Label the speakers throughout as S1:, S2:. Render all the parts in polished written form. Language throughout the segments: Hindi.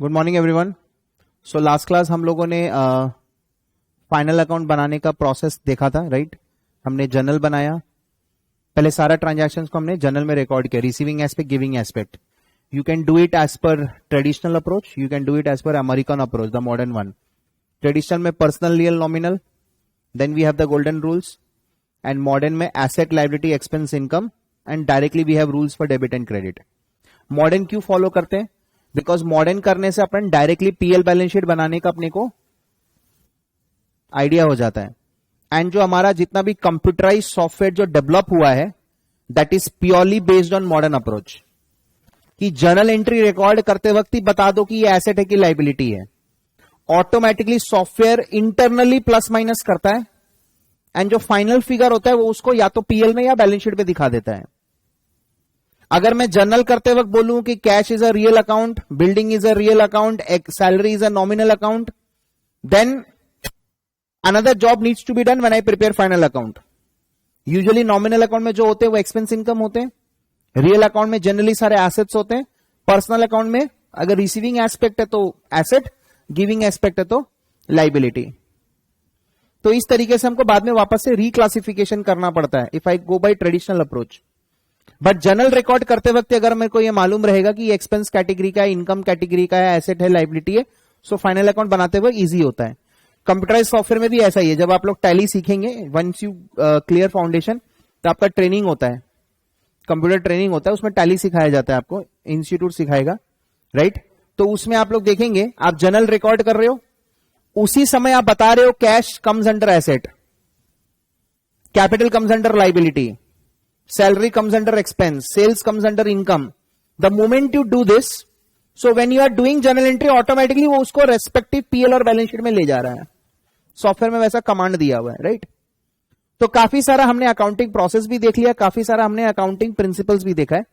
S1: Good morning everyone. So last class हम लोगों ने फाइनल अकाउंट बनाने का प्रोसेस देखा था, राइट? हमने जर्नल बनाया, पहले सारा ट्रांजैक्शंस को हमने जर्नल में रिकॉर्ड किया, receiving aspect, giving aspect. You can do it as per traditional approach, you can do it as per American approach, the modern one. Traditional में personal, real, nominal, then we have the golden rules, and modern में asset, liability, expense, income, and directly we have rules for debit and credit. Modern क्यों फॉलो करते हैं? बिकॉज मॉडर्न करने से अपन डायरेक्टली पीएल बैलेंस शीट बनाने का अपने को आइडिया हो जाता है। एंड जो हमारा जितना भी कंप्यूटराइज सॉफ्टवेयर जो डेवलप हुआ है, that is purely based on modern approach, कि जर्नल एंट्री रिकॉर्ड करते वक्त ही बता दो कि ये एसेट है कि लायबिलिटी है। Automatically software internally plus minus करता है, एंड जो फाइनल फिगर होता है वो उसको या तो पीएल में या बैलेंस शीट पे दिखा देता है। अगर मैं जर्नल करते वक्त बोलूं कि cash is a real account, building is a real account, salary is a nominal account, then another job needs to be done when I prepare final account. Usually nominal account में जो होते हैं वो एक्सपेंस, इनकम होते हैं। रियल अकाउंट में जनरली सारे एसेट्स होते हैं। पर्सनल अकाउंट में अगर रिसीविंग एस्पेक्ट है तो एसेट, गिविंग एस्पेक्ट है तो लायबिलिटी। तो इस तरीके से हमको बाद में वापस से रिक्लासिफिकेशन करना पड़ता है if I go by traditional approach. But journal record करते वक्त अगर मेरे को ये मालूम रहेगा कि ये एक्सपेंस कैटेगरी का है, इनकम कैटेगरी का है, एसेट है, लायबिलिटी है, सो फाइनल अकाउंट बनाते हुए इजी होता है। कंप्यूटराइज सॉफ्टवेयर में भी ऐसा ही है। जब आप लोग टैली सीखेंगे, वंस यू क्लियर फाउंडेशन, तो आपका ट्रेनिंग होता है, कंप्यूटर ट्रेनिंग होता है, उसमें टैली सिखाया जाता है, आपको इंस्टीट्यूट सिखाएगा, राइट? तो उसमें आप लोग देखेंगे, आप जर्नल रिकॉर्ड कर रहे हो, उसी समय आप बता रहे हो cash comes under asset, capital comes under liability, salary comes under expense, sales comes under income. The moment you do this, so when you are doing journal entry, automatically वो उसको respective PL और बैलेंस शीट में ले जा रहा है। सॉफ्टवेयर में वैसा कमांड दिया हुआ है, राइट? तो काफी सारा हमने अकाउंटिंग प्रोसेस भी देख लिया, काफी सारा हमने अकाउंटिंग प्रिंसिपल्स भी देखा है।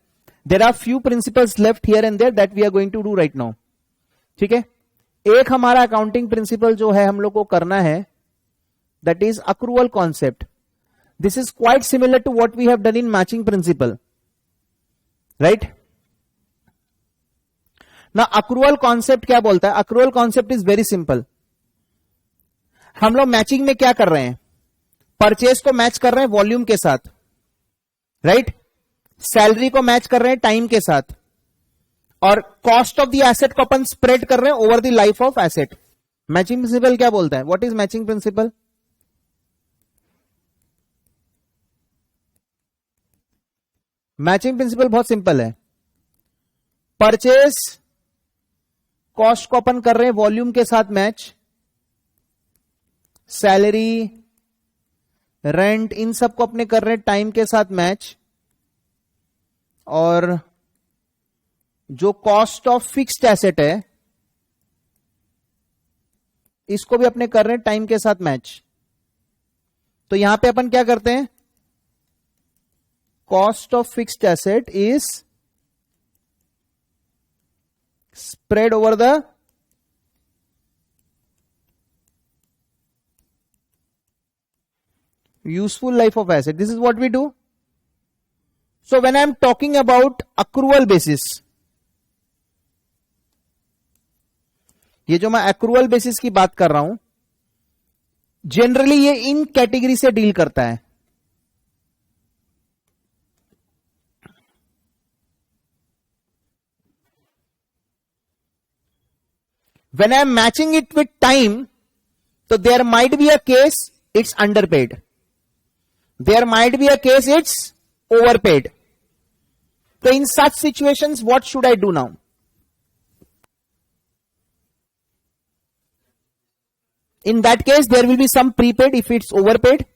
S1: There are few principles left here and there that we are going to do right now. ठीक है, एक हमारा अकाउंटिंग प्रिंसिपल जो है हम लोग को करना है, that is accrual concept. This is quite similar to what we have done in matching principle, right? Now accrual concept क्या बोलता है? Accrual concept is very simple. हम लोग मैचिंग में क्या कर रहे हैं? परचेज को मैच कर रहे हैं वॉल्यूम के साथ, राइट? सैलरी को मैच कर रहे हैं टाइम के साथ, और कॉस्ट ऑफ द एसेट को अपन स्प्रेड कर रहे हैं over the life of asset. Matching principal क्या बोलता है? What is matching principal? Matching principal बहुत सिंपल है। परचेज कॉस्ट को अपन कर रहे हैं वॉल्यूम के साथ मैच, सैलरी, रेंट, इन सब को अपने कर रहे हैं टाइम के साथ मैच, और जो कॉस्ट ऑफ फिक्स्ड एसेट है इसको भी अपने कर रहे हैं टाइम के साथ मैच। तो यहां पे अपन क्या करते हैं? Cost of fixed asset is spread over the useful life of asset. This is what we do. So when I am talking about accrual basis, ये जो मैं accrual basis की बात कर रहा हूं, जनरली ये इन कैटेगरी से डील करता है। When I am matching it with time, so there might be a case it's underpaid. There might be a case it's overpaid. So in such situations, what should I do now? In that case, there will be some prepaid if it's overpaid.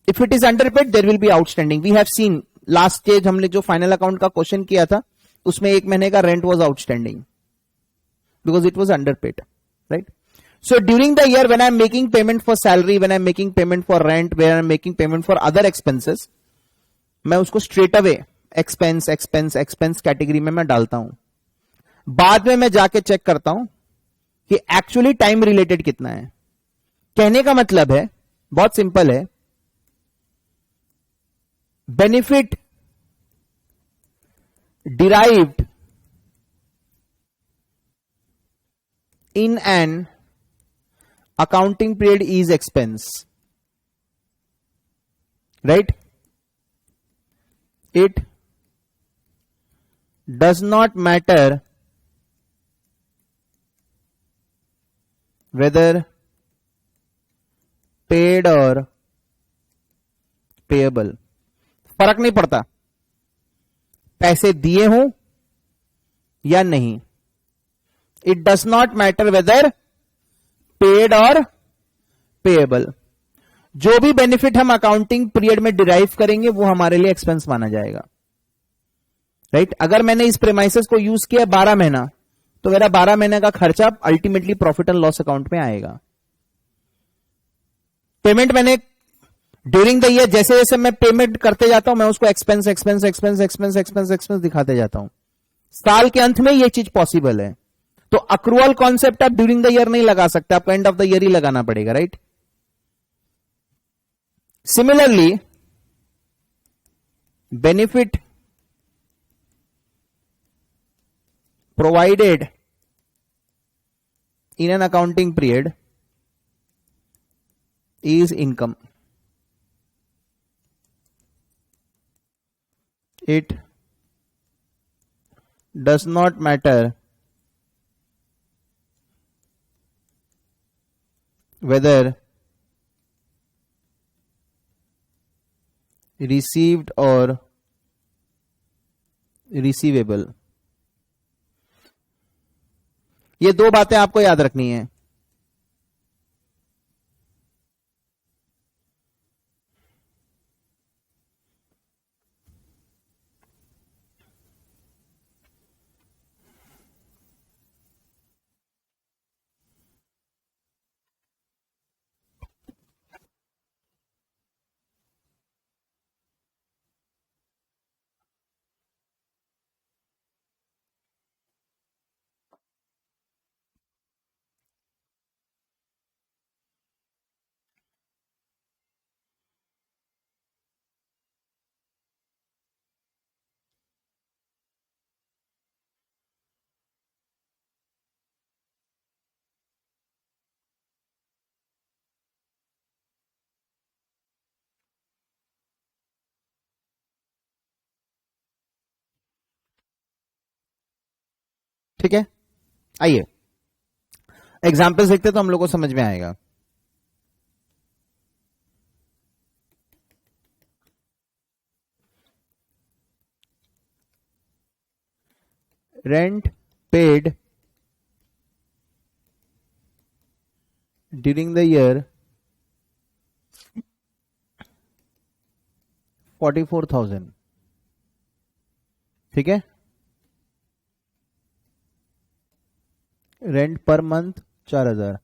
S1: If it is underpaid, there will be outstanding. We have seen last stage हमने जो final account का क्वेश्चन किया था, उसमें एक महीने का rent was outstanding because it was underpaid, right? So during the year when I am making payment for salary, when I am making payment for rent, when I am making payment for other expenses, मैं उसको straight away expense कैटेगरी में मैं डालता हूं। बाद में मैं जाके चेक करता हूं कि एक्चुअली टाइम रिलेटेड कितना है। कहने का मतलब है बहुत सिंपल है, benefit derived in an accounting period is expense, right? It does not matter whether paid or payable. फर्क नहीं पड़ता पैसे दिए हों या नहीं. It does not matter whether paid और पेएबल. जो भी बेनिफिट हम अकाउंटिंग पीरियड में डिराइव करेंगे वो हमारे लिए एक्सपेंस माना जाएगा, राइट? अगर मैंने इस प्रेमाइसेस को यूज किया 12 महीना तो मेरा 12 महीने का खर्चा ultimately profit and loss account में आएगा. पेमेंट मैंने ड्यूरिंग द ईयर जैसे जैसे मैं पेमेंट करते जाता हूं मैं उसको expense expense expense expense expense expense दिखाते जाता हूं. साल के अंत में यह चीज पॉसिबल है. तो अक्रूअल कॉन्सेप्ट आप ड्यूरिंग द ईयर नहीं लगा सकते, आपको एंड ऑफ द ईयर ही लगाना पड़ेगा, right? Similarly benefit provided in an accounting period is income. It does not matter whether received or receivable. ये दो बातें आपको याद रखनी है. ठीक है, आइए एग्जाम्पल्स देखते तो हम लोग को समझ में आएगा. Rent paid during the year 44,000. ठीक है, रेंट पर मंथ 4,000.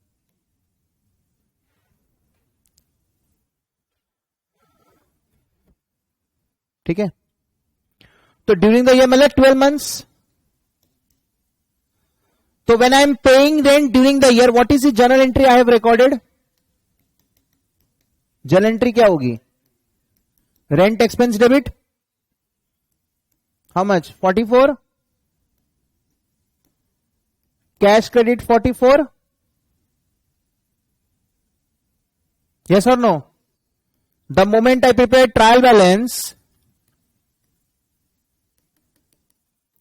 S1: ठीक है, तो ड्यूरिंग द ईयर मतलब 12 मंथ्स. तो when I am paying rent during the year what is the journal entry I have recorded? Journal entry क्या होगी? Rent expense debit how much? 44. Cash credit 44. yes or no? The moment I prepare trial balance,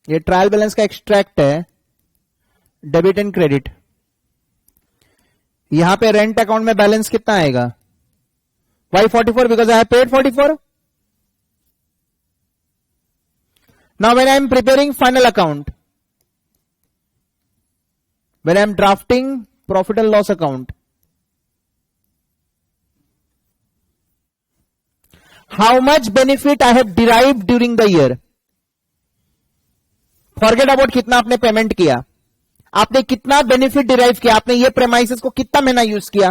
S1: ये ट्रायल बैलेंस का एक्सट्रैक्ट है, डेबिट एंड क्रेडिट. यहां पे रेंट अकाउंट में बैलेंस कितना आएगा? Why 44? Because I have paid 44. Now when I am preparing final account, when I am drafting profit and loss account, how much benefit I have derived during the year? Forget about कितना आपने पेमेंट किया, आपने कितना बेनिफिट डिराइव किया, आपने ये प्रेमाइसेस को कितना महीना यूज किया?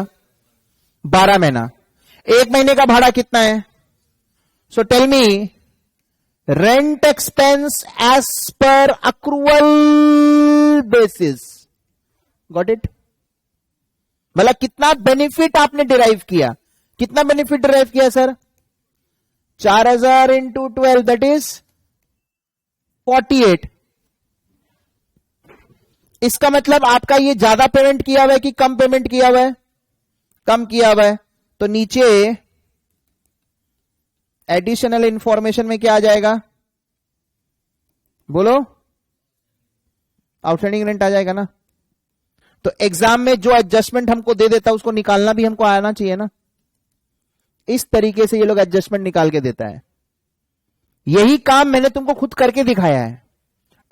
S1: 12 महीना. एक महीने का भाड़ा कितना है? So tell me rent expense as per accrual basis. Got it? मतलब कितना बेनिफिट आपने डिराइव किया? कितना बेनिफिट डिराइव किया सर? 4,000 into 12 that is 48. इसका मतलब आपका ये ज्यादा पेमेंट किया हुआ है कि कम पेमेंट किया हुआ है? कम किया हुआ है। तो नीचे एडिशनल इंफॉर्मेशन में क्या आ जाएगा? बोलो, आउटस्टैंडिंग रेंट आ जाएगा ना। तो एग्जाम में जो एडजस्टमेंट हमको दे देता है उसको निकालना भी हमको आना चाहिए ना। इस तरीके से ये लोग एडजस्टमेंट निकाल के देता है। यही काम मैंने तुमको खुद करके दिखाया है।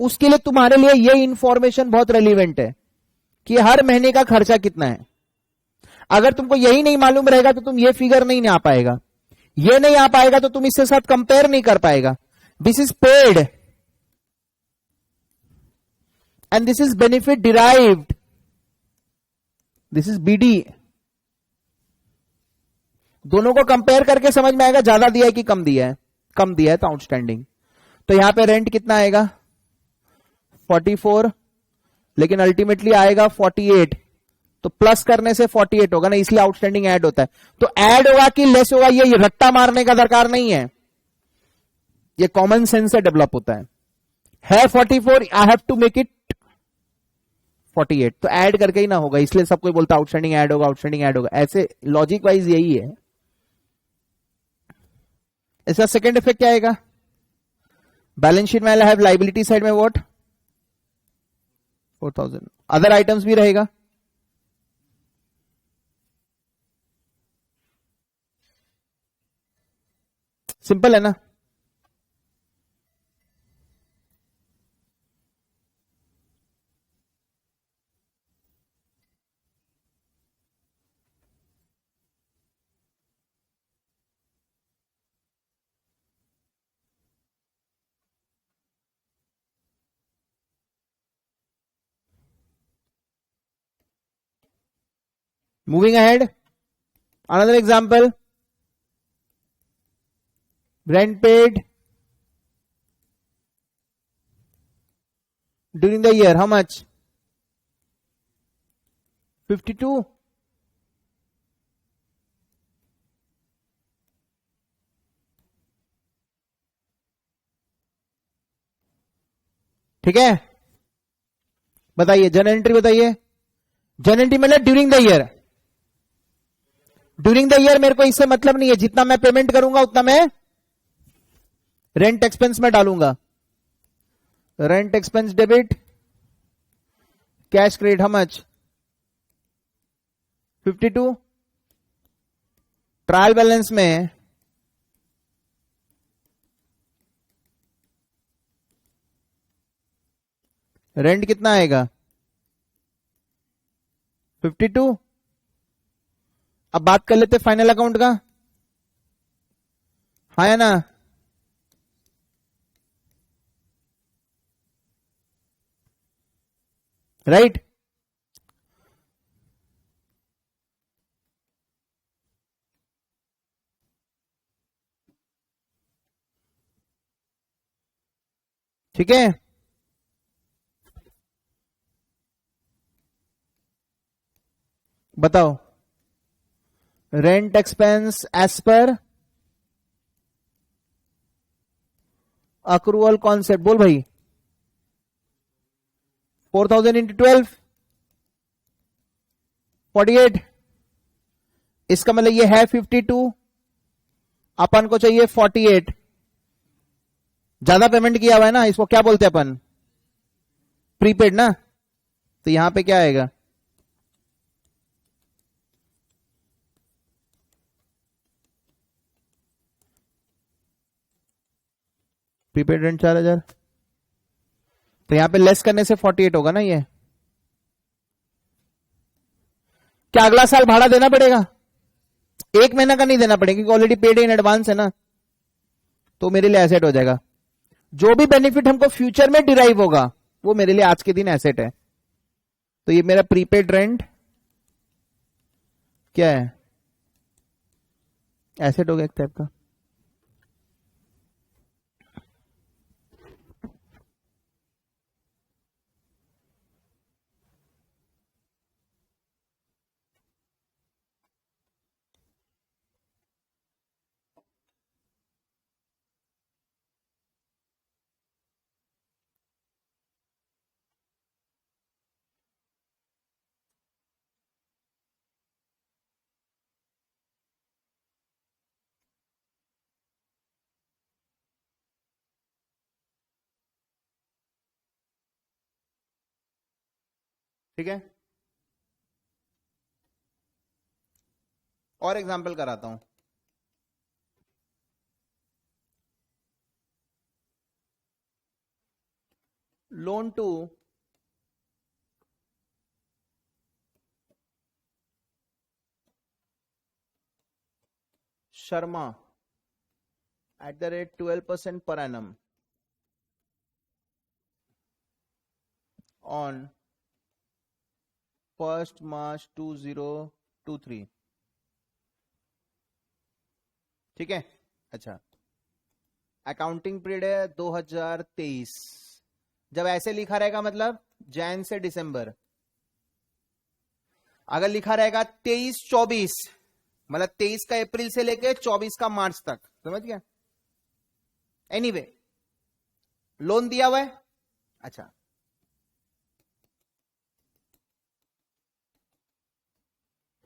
S1: उसके लिए तुम्हारे लिए ये इंफॉर्मेशन बहुत रेलिवेंट है कि हर महीने का खर्चा कितना है। अगर तुमको यही नहीं मालूम रहेगा तो तुम ये फिगर नहीं आ पाएगा। ये नहीं आ पाएगा तो तुम इसके साथ कंपेयर नहीं कर पाएगा। This is paid and this is benefit derived, this is BD. दोनों को कंपेयर करके समझ में आएगा ज्यादा दिया है कि कम दिया है। कम दिया है तो आउटस्टैंडिंग। तो यहां पे रेंट कितना आएगा? 44, लेकिन अल्टीमेटली आएगा 48। तो प्लस करने से 48 होगा ना, इसलिए आउटस्टैंडिंग ऐड होता है। तो ऐड होगा कि लेस होगा, ये रट्टा मारने का दरकार नहीं है, ये कॉमन सेंस से डेवलप होता है 44, I have to make it 48, तो ऐड करके ही ना होगा, इसलिए सब कोई बोलता है आउटस्टैंडिंग ऐड होगा, आउटस्टैंडिंग ऐड होगा। ऐसे लॉजिक वाइज यही है। इसका सेकेंड इफेक्ट क्या आएगा? बैलेंस शीट में आई हैव लाइबिलिटी साइड में व्हाट? 4000। अदर आइटम्स भी रहेगा। सिंपल है ना। Moving ahead, another example, rent paid during the year, how much? 52। ठीक है, बताइए जनरल एंट्री बताइए। जनरल एंट्री मतलब during the year. During the year मेरे को इससे मतलब नहीं है, जितना मैं पेमेंट करूंगा उतना मैं रेंट एक्सपेंस में डालूंगा। Rent expense debit, cash credit, how much? 52। Trial balance में रेंट कितना आएगा? 52। अब बात कर लेते फाइनल अकाउंट का, हाँ या ना? राइट। ठीक है, बताओ। Rent expense as per accrual concept, बोल भाई। 4000 इंटू 12, 48। इसका मतलब ये है 52, अपन को चाहिए 48। ज्यादा पेमेंट किया हुआ है ना, इसको क्या बोलते हैं अपन? प्रीपेड ना। तो यहां पे क्या आएगा? प्रीपेड रेंट 4000, तो यहां पे लेस करने से 48 होगा ना। ये क्या अगला साल भाड़ा देना पड़ेगा? एक महीना का नहीं देना पड़ेगा क्योंकि ऑलरेडी पेड इन एडवांस है ना, तो मेरे लिए एसेट हो जाएगा। जो भी बेनिफिट हमको फ्यूचर में डिराइव होगा वो मेरे लिए आज के दिन एसेट है। तो ये मेरा प्रीपेड रेंट क्या है? एसेट हो गया एक टाइप का। ठीक है, और एग्जाम्पल कराता हूं। Loan to Sharma at the rate 12% per annum on 1st March 2023। ठीक है, अच्छा, अकाउंटिंग पीरियड है 2023। जब ऐसे लिखा रहेगा मतलब जैन से दिसंबर, अगर लिखा रहेगा 23-24 मतलब 23 का अप्रैल से लेके 24 का मार्च तक, समझ गया। एनीवे लोन दिया हुआ है, अच्छा,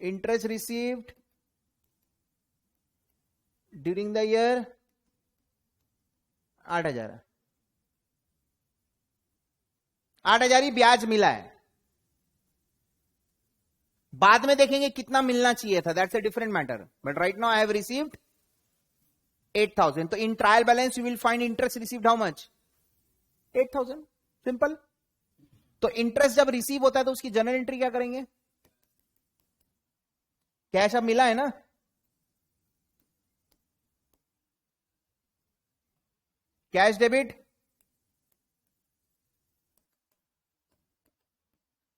S1: interest received during the year 8,000, 8,000 ही ब्याज मिला है। बाद में देखेंगे कितना मिलना चाहिए था, that's a different matter, but right now I have received 8,000। तो in trial balance you will find interest received how much, 8,000, simple. तो इंटरेस्ट जब रिसीव होता है तो उसकी जनरल एंट्री क्या करेंगे, कैश अब मिला है ना, cash debit,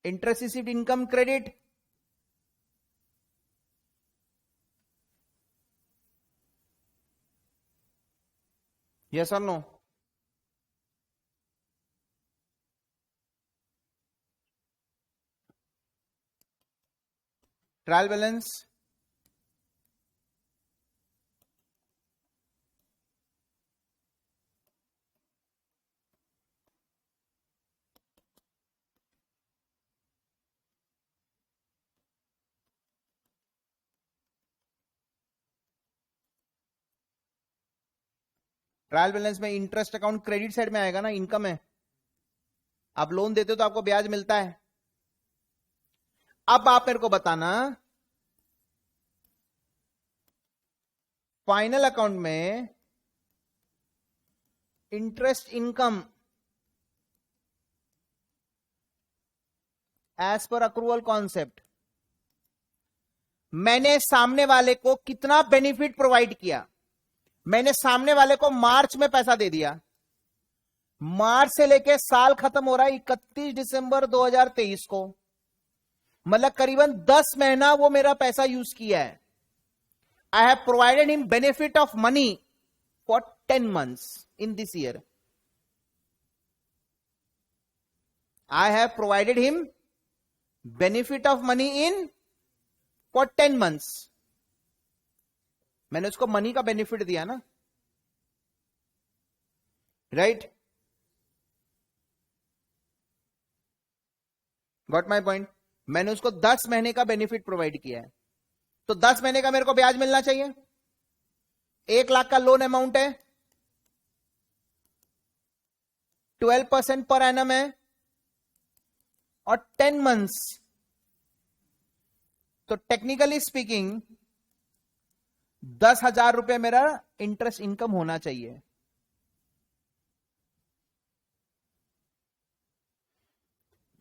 S1: interest received income credit, yes और no. Trial balance trial balance में इंटरेस्ट अकाउंट क्रेडिट साइड में आएगा ना, इनकम है। आप लोन देते हो तो आपको ब्याज मिलता है। अब आप मेरे को बताना फाइनल अकाउंट में interest income as per accrual concept मैंने सामने वाले को कितना बेनिफिट प्रोवाइड किया। मैंने सामने वाले को मार्च में पैसा दे दिया, मार्च से लेके साल खत्म हो रहा है 31 दिसंबर 2023 को, मतलब करीबन 10 महीना वो मेरा पैसा यूज किया है। I have provided him benefit of money for 10 months in this year. I have provided him benefit of money in for 10 months. मैंने उसको मनी का बेनिफिट दिया ना, राइट, गॉट माई पॉइंट। मैंने उसको 10 महीने का बेनिफिट प्रोवाइड किया है, तो 10 महीने का मेरे को ब्याज मिलना चाहिए। 1 लाख का लोन अमाउंट है, 12% पर एनम है और 10 months, तो टेक्निकली स्पीकिंग 10,000 रुपए मेरा इंटरेस्ट इनकम होना चाहिए।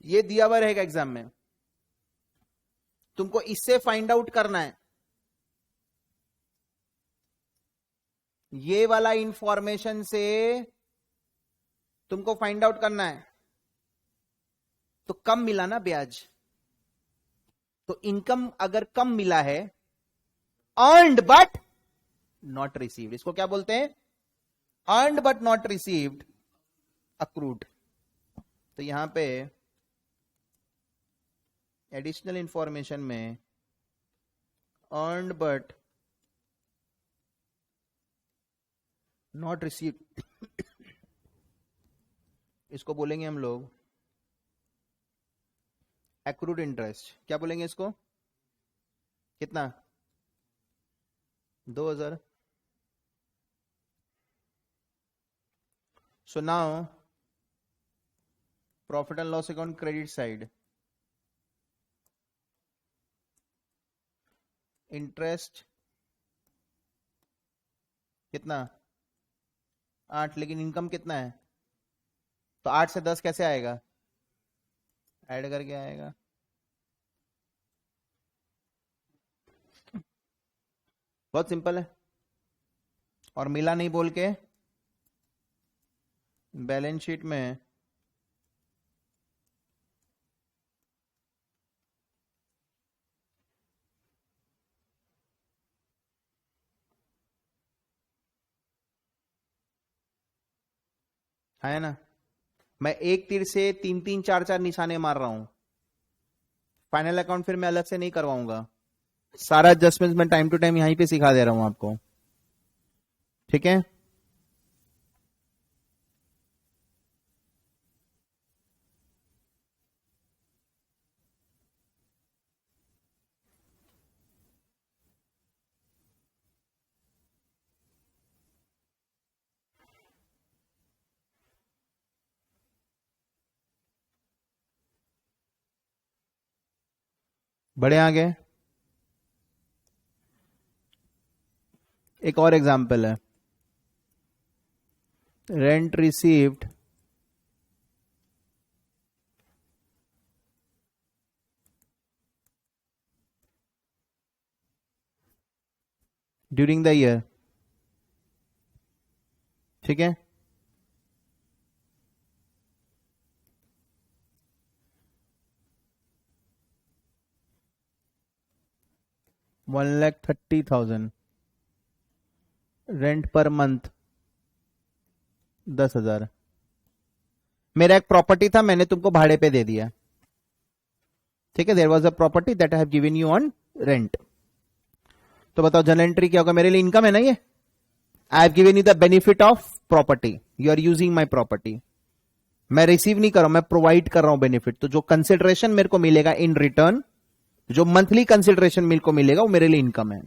S1: ये दिया हुआ रहेगा एग्जाम में, तुमको इससे फाइंड आउट करना है। ये वाला इंफॉर्मेशन से तुमको फाइंड आउट करना है। तो कम मिला ना ब्याज, तो इनकम अगर कम मिला है, अर्नड बट नॉट रिसीव्ड, इसको क्या बोलते हैं, earned but not received accrued. तो यहां पे एडिशनल इंफॉर्मेशन में अर्नड बट नॉट रिसीव्ड इसको बोलेंगे हम लोग एक्रूड इंटरेस्ट। क्या बोलेंगे इसको, कितना, 2,000। So now profit and loss account credit side, interest कितना 8, लेकिन इनकम कितना है, तो 8 से 10 कैसे आएगा, ऐड करके आएगा। बहुत सिंपल है। और मिला नहीं बोल के बैलेंस शीट में है ना, मैं एक तीर से 3-3 4-4 निशाने मार रहा हूं। फाइनल अकाउंट फिर मैं अलग से नहीं करवाऊंगा, सारा एडजस्टमेंट मैं टाइम टू टाइम यहीं पे सिखा दे रहा हूं आपको, ठीक है। बड़े आगे एक और एग्जांपल है, rent received during the year, ठीक है। $1,30,000 रेंट पर मंथ 10,000। मेरा एक प्रॉपर्टी था, मैंने तुमको भाड़े पे दे दिया, ठीक है। There was a property that I have given you on rent. तो बताओ जनरल एंट्री क्या होगा, मेरे लिए इनकम है ना ये। I have given you the benefit of property, you are using my property. मैं रिसीव नहीं कर रहा हूं, मैं प्रोवाइड कर रहा हूं बेनिफिट। तो जो कंसिडरेशन मेरे को मिलेगा इन रिटर्न, जो मंथली कंसिडरेशन मेरे को मिलेगा, वो मेरे लिए इनकम है।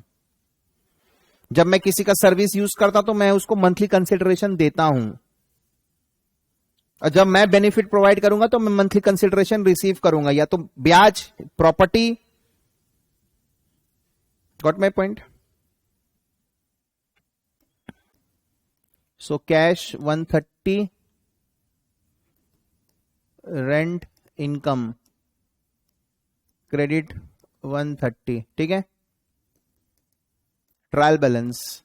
S1: जब मैं किसी का सर्विस यूज करता तो मैं उसको मंथली कंसिडरेशन देता हूं, और जब मैं बेनिफिट प्रोवाइड करूंगा तो मैं मंथली कंसिडरेशन रिसीव करूंगा, या तो ब्याज, property. Got my point. So cash 130, rent income credit 130, ठीक है। ट्रायल बैलेंस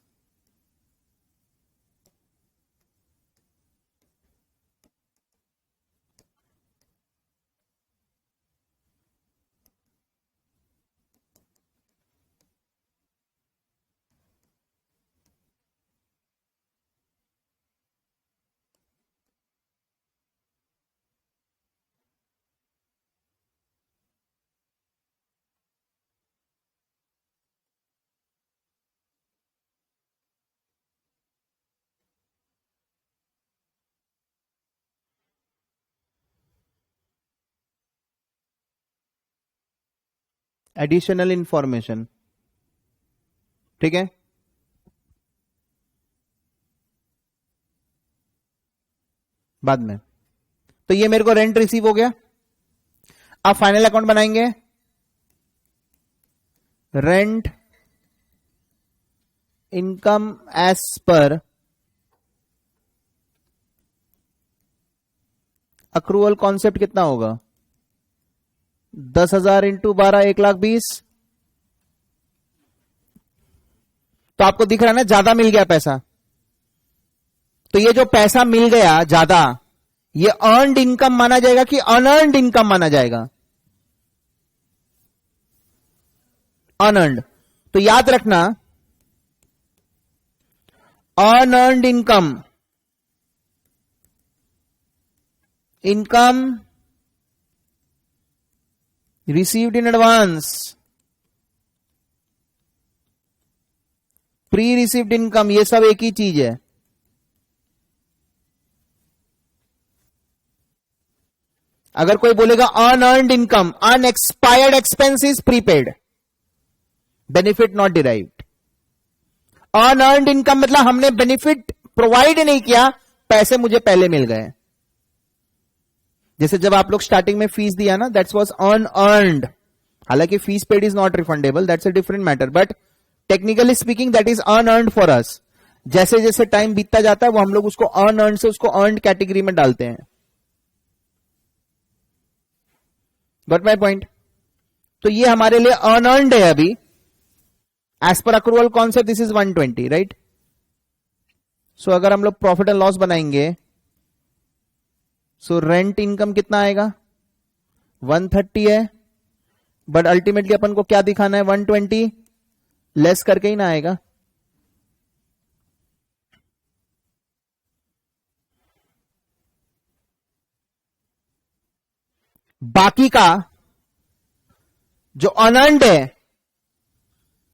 S1: एडिशनल इंफॉर्मेशन, ठीक है। बाद में तो ये मेरे को रेंट रिसीव हो गया। अब फाइनल अकाउंट बनाएंगे, rent income as per accrual concept कितना होगा, 10,000 इंटू 12 1,20,000। तो आपको दिख रहा है ना, ज्यादा मिल गया पैसा। तो ये जो पैसा मिल गया ज्यादा, ये अर्नड इनकम माना जाएगा कि अनअर्नड इनकम माना जाएगा, अनअर्नड। तो याद रखना, unearned income, income received in advance, pre received income, ये सब एक ही चीज है। अगर कोई बोलेगा unearned income, unexpired expenses prepaid, benefit not derived. Unearned income मतलब हमने बेनिफिट प्रोवाइड नहीं किया, पैसे मुझे पहले मिल गए। जैसे जब आप लोग स्टार्टिंग में फीस दिया ना, दैट्स वाज अनअर्नड, हालांकि fees paid is not refundable, that's a different matter, but technically speaking that is unearned for us. जैसे जैसे टाइम बीतता जाता है वो हम लोग उसको अनअर्न्ड से उसको अर्न्ड कैटेगरी में डालते हैं. Got my point? तो ये हमारे लिए अनअर्न्ड है अभी. As per accrual concept this is 120, right? So अगर हम लोग प्रॉफिट एंड लॉस बनाएंगे, सो रेंट इनकम कितना आएगा? 130 है, बट अल्टीमेटली अपन को क्या दिखाना है? 120 लेस करके ही ना आएगा. बाकी का जो अनअर्न्ड है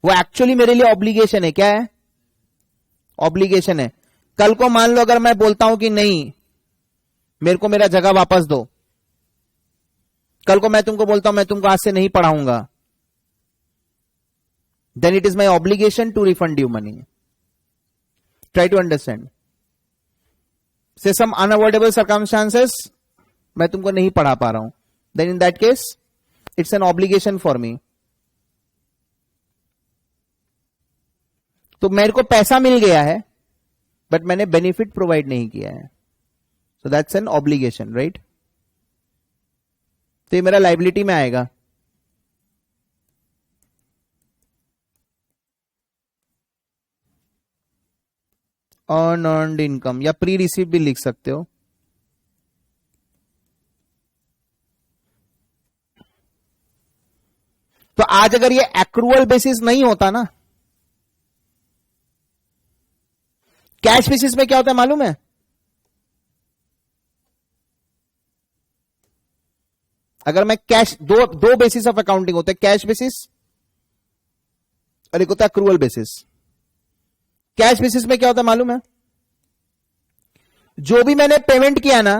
S1: वो एक्चुअली मेरे लिए ऑब्लिगेशन है. क्या है? ऑब्लिगेशन है. कल को मान लो अगर मैं बोलता हूं कि नहीं, मेरे को मेरा जगह वापस दो, कल को मैं तुमको बोलता हूं मैं तुमको आज से नहीं पढ़ाऊंगा, then it is my obligation to refund you money. Try to understand. Say some unavoidable circumstances मैं तुमको नहीं पढ़ा पा रहा हूं, then in that case it's an obligation for me. तो मेरे को पैसा मिल गया है बट मैंने बेनिफिट प्रोवाइड नहीं किया है, so that's an obligation, right? तो ये मेरा लाइबिलिटी में आएगा. अनअर्न्ड इनकम या प्री रिसीव भी लिख सकते हो. तो आज अगर ये एक्रूअल बेसिस नहीं होता ना, कैश बेसिस में क्या होता है मालूम है? अगर मैं कैश, दो बेसिस ऑफ अकाउंटिंग होते हैं, कैश बेसिस और एक होता है एक्रूअल बेसिस. कैश बेसिस में क्या होता है मालूम है? जो भी मैंने पेमेंट किया ना,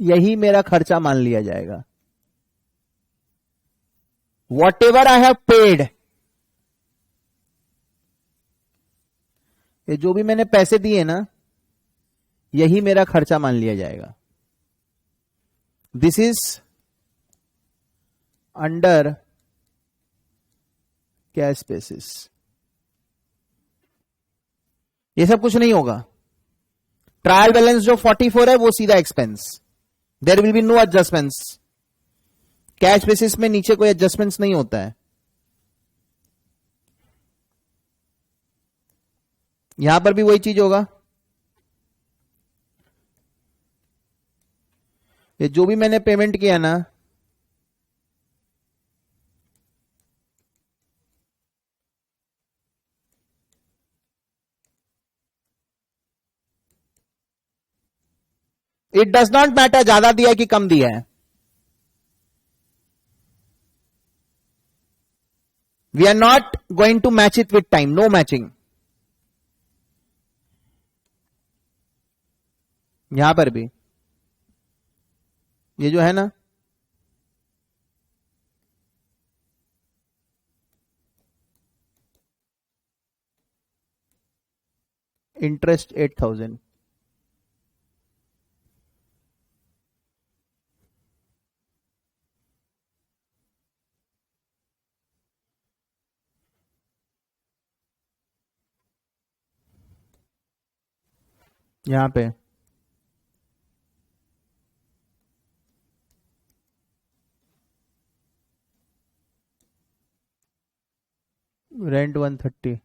S1: यही मेरा खर्चा मान लिया जाएगा. What ever I have paid, ये जो भी मैंने पैसे दिए ना, यही मेरा खर्चा मान लिया जाएगा. This is under cash basis. ये सब कुछ नहीं होगा. ट्रायल बैलेंस जो 44 है वो सीधा expense, there will be no adjustments. Cash basis में नीचे कोई एडजस्टमेंट्स नहीं होता है. यहां पर भी वही चीज होगा. ये जो भी मैंने पेमेंट किया ना, इट डज नॉट मैटर ज्यादा दिया है कि कम दिया है. We are not going to match it with time, no matching. यहां पर भी ये जो है ना, इंटरेस्ट 8,000, यहां पे रेंट 130.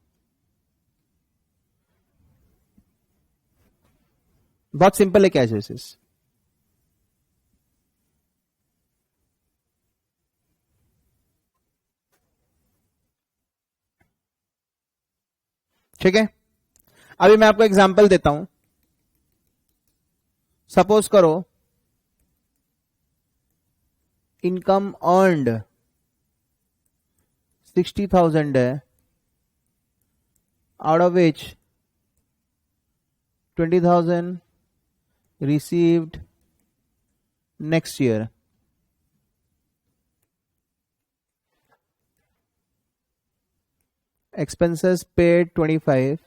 S1: बहुत सिंपल है कैश बेसिस. ठीक है. अभी मैं आपको एग्जांपल देता हूं. सपोज करो इनकम अर्नड 60,000 है, out of which 20,000 received next year. Expenses paid 25.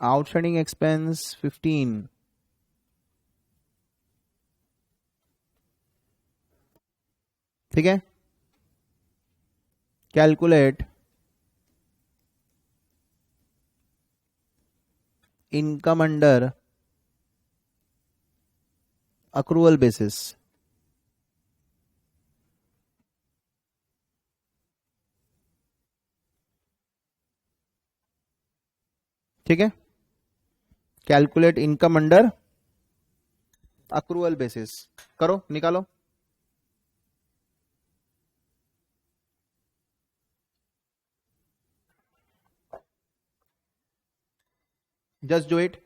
S1: Outstanding expense 15, ठीक है। Calculate income under accrual basis. ठीक है, calculate income under accrual basis. करो, निकालो। Just do it.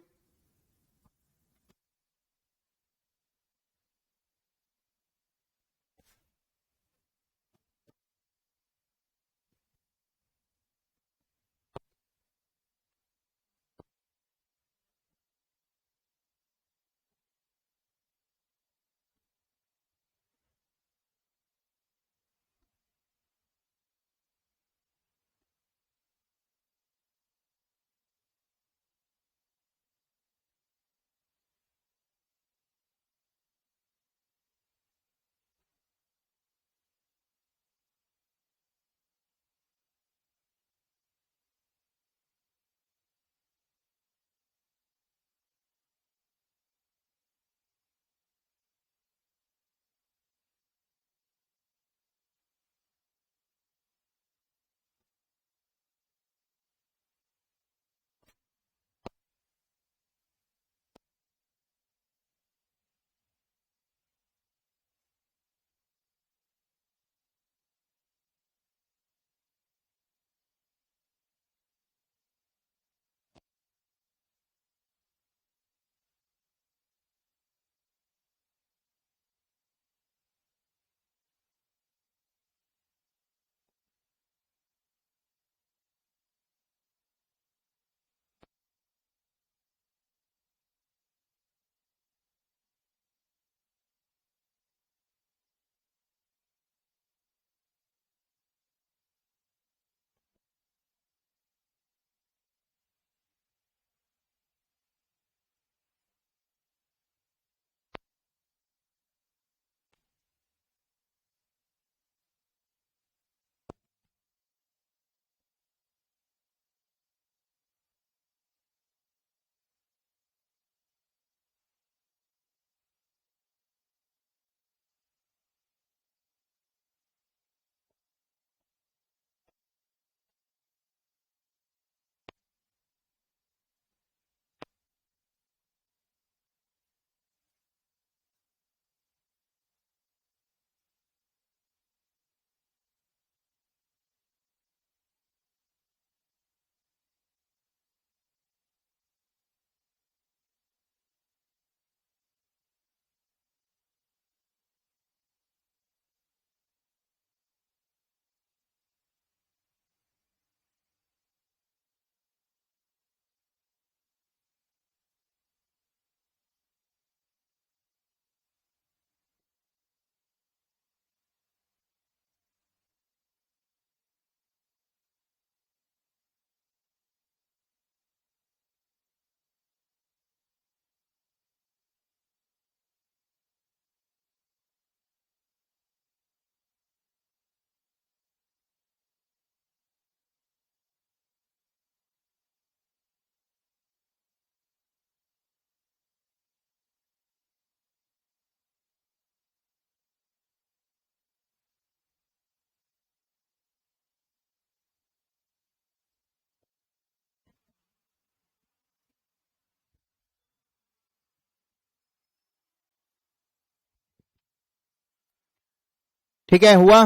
S1: ठीक है, हुआ।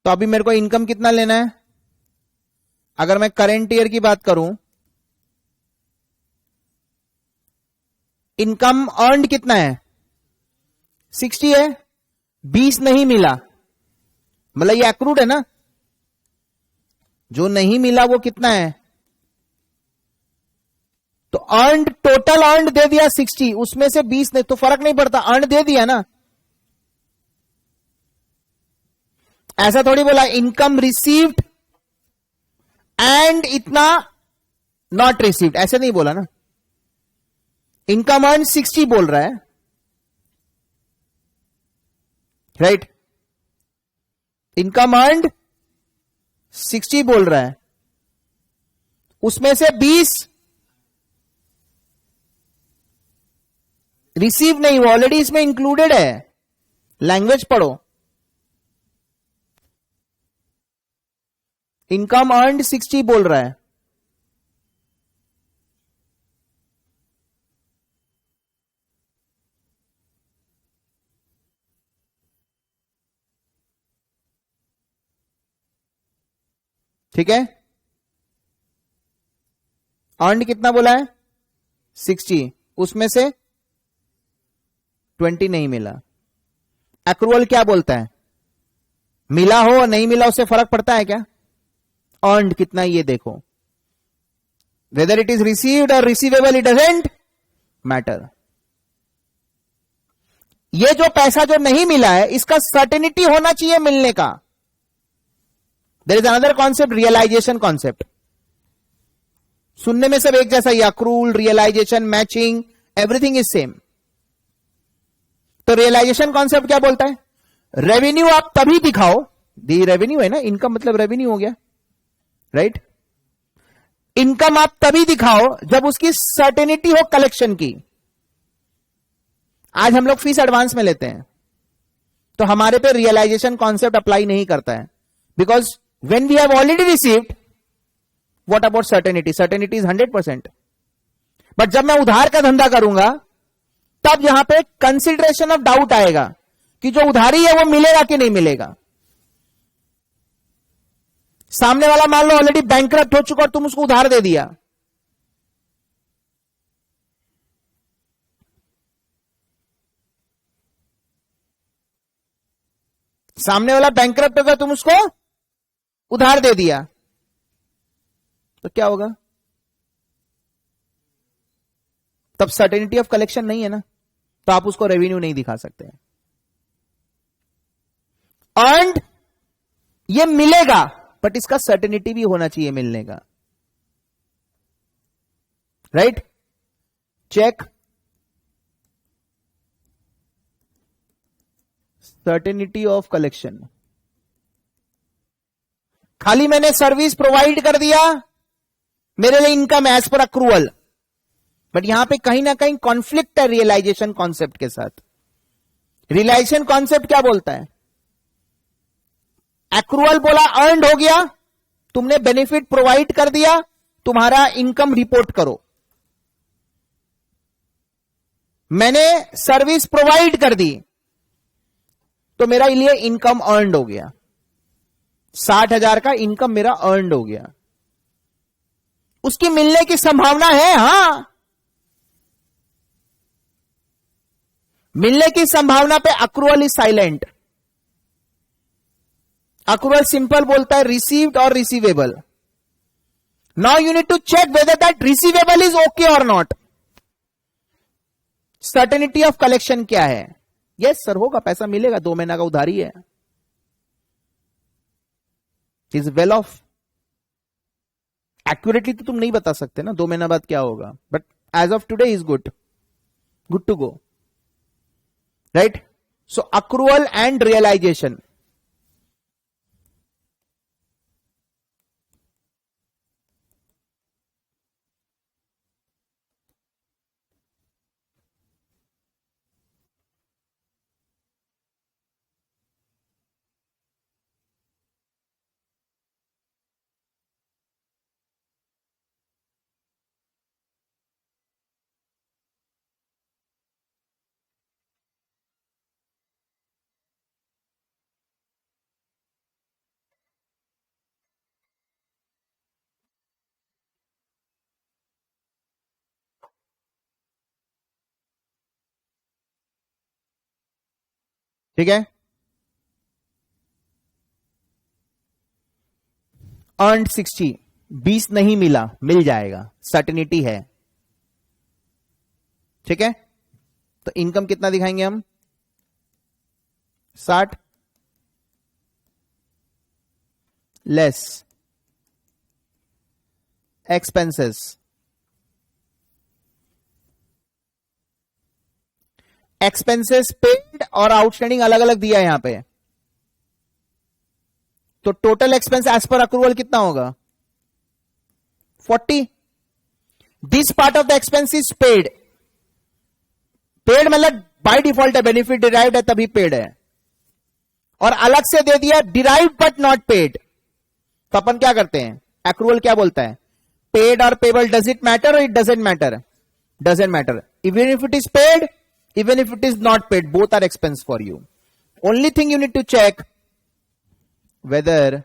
S1: तो अभी मेरे को इनकम कितना लेना है? अगर मैं करेंट ईयर की बात करूं, इनकम अर्नड कितना है? 60 है, 20 नहीं मिला, मतलब ये एक्रूड है ना। जो नहीं मिला वो कितना है? तो अर्नड, टोटल अर्नड दे दिया 60, उसमें से 20 नहीं, तो फर्क नहीं पड़ता, अर्नड दे दिया ना। ऐसा थोड़ी बोला इनकम रिसीव्ड एंड इतना नॉट रिसीव्ड, ऐसे नहीं बोला ना, इनकम अर्न 60 बोल रहा है, राइट, इनकम अर्न 60 बोल रहा है, उसमें से 20 रिसीव नहीं हुआ, ऑलरेडी इसमें इंक्लूडेड है, लैंग्वेज पढ़ो, इनकम अर्न 60 बोल रहा है, ठीक है, अर्न कितना बोला है 60, उसमें से 20 नहीं मिला। एक्रूअल क्या बोलता है, मिला हो नहीं मिला उससे फर्क पड़ता है क्या, अर्नड कितना ये देखो, वेदर इट इज रिसीव्ड और रिसीवेबल इट डजंट मैटर। ये जो पैसा जो नहीं मिला है इसका सर्टेनिटी होना चाहिए मिलने का। There is another concept, realisation concept, सुनने में सब एक जैसा ही, accrual, realisation, matching, everything is same. तो रियलाइजेशन कॉन्सेप्ट क्या बोलता है, रेवेन्यू आप तभी दिखाओ, दी रेवेन्यू है ना, इनकम मतलब रेवेन्यू हो गया, राइट, इनकम आप तभी दिखाओ जब उसकी सर्टेनिटी हो कलेक्शन की। आज हम लोग फीस एडवांस में लेते हैं तो हमारे पे रियलाइजेशन कॉन्सेप्ट अप्लाई नहीं करता है, because when we have already received, what about certainty, certainty is 100%। But जब मैं उधार का धंधा करूंगा तब यहां पे कंसिडरेशन ऑफ डाउट आएगा कि जो उधारी है वो मिलेगा कि नहीं मिलेगा। सामने वाला मान लो ऑलरेडी बैंकरप्ट हो चुका और तुम उसको उधार दे दिया, सामने वाला बैंकरप्ट होगा, तुम उसको उधार दे दिया, तो क्या होगा, तब सर्टेनिटी ऑफ कलेक्शन नहीं है ना, तो आप उसको रेवेन्यू नहीं दिखा सकते। अर्न्ड ये मिलेगा बट इसका सर्टेनिटी भी होना चाहिए मिलने का, right, check certainty of collection. खाली मैंने सर्विस प्रोवाइड कर दिया, मेरे लिए income as per accrual, but यहां पे कहीं ना कहीं कॉन्फ्लिक्ट है रियलाइजेशन कॉन्सेप्ट के साथ। रियलाइजेशन कॉन्सेप्ट क्या बोलता है, एक्रूवल बोला अर्न्ड हो गया, तुमने बेनिफिट प्रोवाइड कर दिया, तुम्हारा इनकम रिपोर्ट करो। मैंने सर्विस प्रोवाइड कर दी तो मेरा लिए इनकम अर्न्ड हो गया, 60,000 का इनकम मेरा अर्न्ड हो गया, उसकी मिलने की संभावना है, हां, मिलने की संभावना पे accrual is silent. Accrual simple बोलता है रिसीव्ड और receivable. Now you need to check whether that receivable is okay और नॉट। सर्टेनिटी ऑफ कलेक्शन क्या है, यस सर होगा, पैसा मिलेगा, 2 महीना का उधारी है, इज वेल ऑफ। एक्यूरेटली तो तुम नहीं बता सकते ना 2 महीना बाद क्या होगा, but as of today is good, good to go, right. So accrual and realisation, ठीक है। अर्न्ड 60, 20 नहीं मिला, मिल जाएगा, सर्टेनिटी है, ठीक है। तो इनकम कितना दिखाएंगे हम, 60 लेस एक्सपेंसेस, एक्सपेंसेस पेड और आउटस्टैंडिंग अलग अलग दिया है यहां पे, तो total expense as per accrual कितना होगा 40। This part of the expense is paid, paid मतलब बाय डिफॉल्ट है, बेनिफिट डिराइव्ड है तभी पेड है, और अलग से दे दिया डिराइव्ड बट नॉट पेड, तो अपन क्या करते हैं, एक्रूवल क्या बोलता है, पेड और पेबल, डज इट मैटर और it doesn't matter, doesn't matter, even if it is paid, even if it is not paid, both are expense for you. Only thing you need to check whether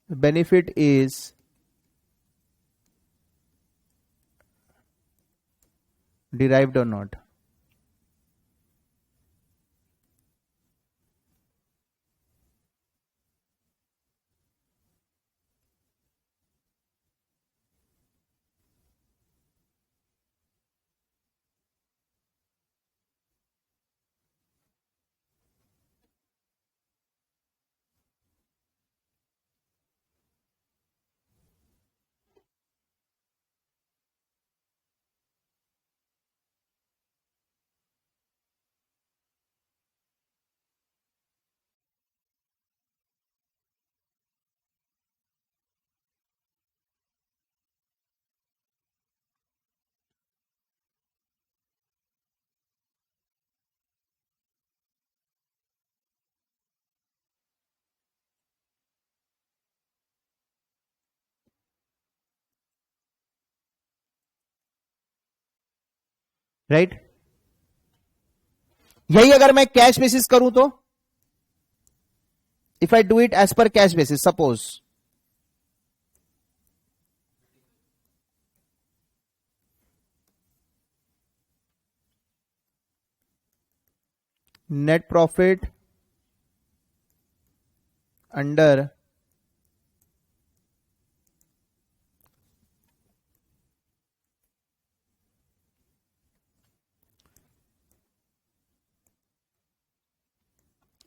S1: benefit is derived or not. Right right? यही अगर मैं कैश बेसिस करूं तो, if I do it as per cash basis, suppose net profit under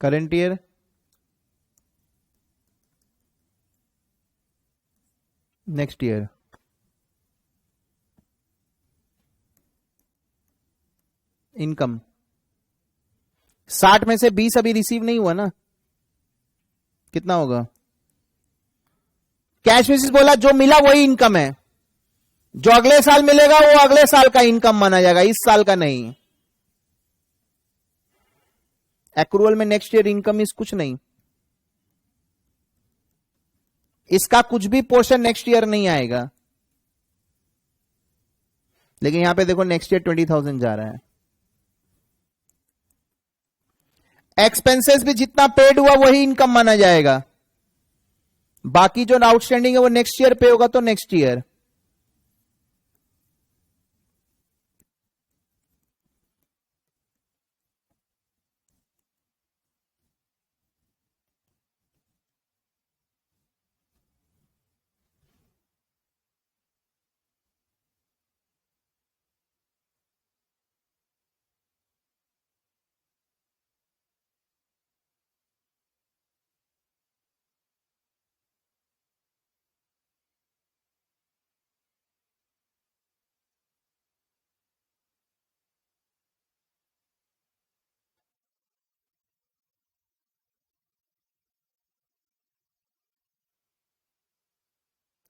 S1: current year next year, income 60 में से 20 अभी रिसीव नहीं हुआ ना, कितना होगा, कैश बेसिस बोला जो मिला वही इनकम है, जो अगले साल मिलेगा वो अगले साल का इनकम माना जाएगा, इस साल का नहीं। एक्रूअल में नेक्स्ट ईयर इनकम इस कुछ नहीं, इसका कुछ भी पोर्शन नेक्स्ट ईयर नहीं आएगा, लेकिन यहां पे देखो नेक्स्ट ईयर 20,000 जा रहा है। एक्सपेंसेस भी जितना पेड हुआ वही इनकम माना जाएगा, बाकी जो आउटस्टैंडिंग है वो नेक्स्ट ईयर पे होगा, तो नेक्स्ट ईयर।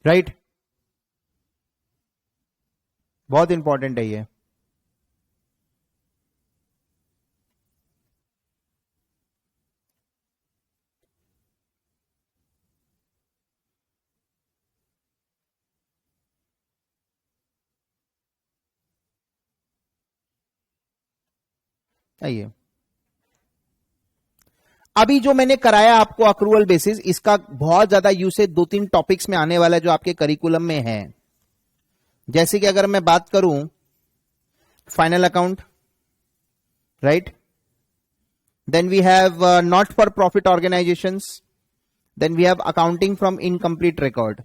S1: राइट, बहुत इंपॉर्टेंट है ये। आइए, अभी जो मैंने कराया आपको अक्रूवल बेसिस, इसका बहुत ज्यादा यूसेज 2-3 टॉपिक्स में आने वाला है जो आपके करिकुलम में है। जैसे कि अगर मैं बात करूं final account, right, then we have not for profit organisations, then we have accounting from incomplete record.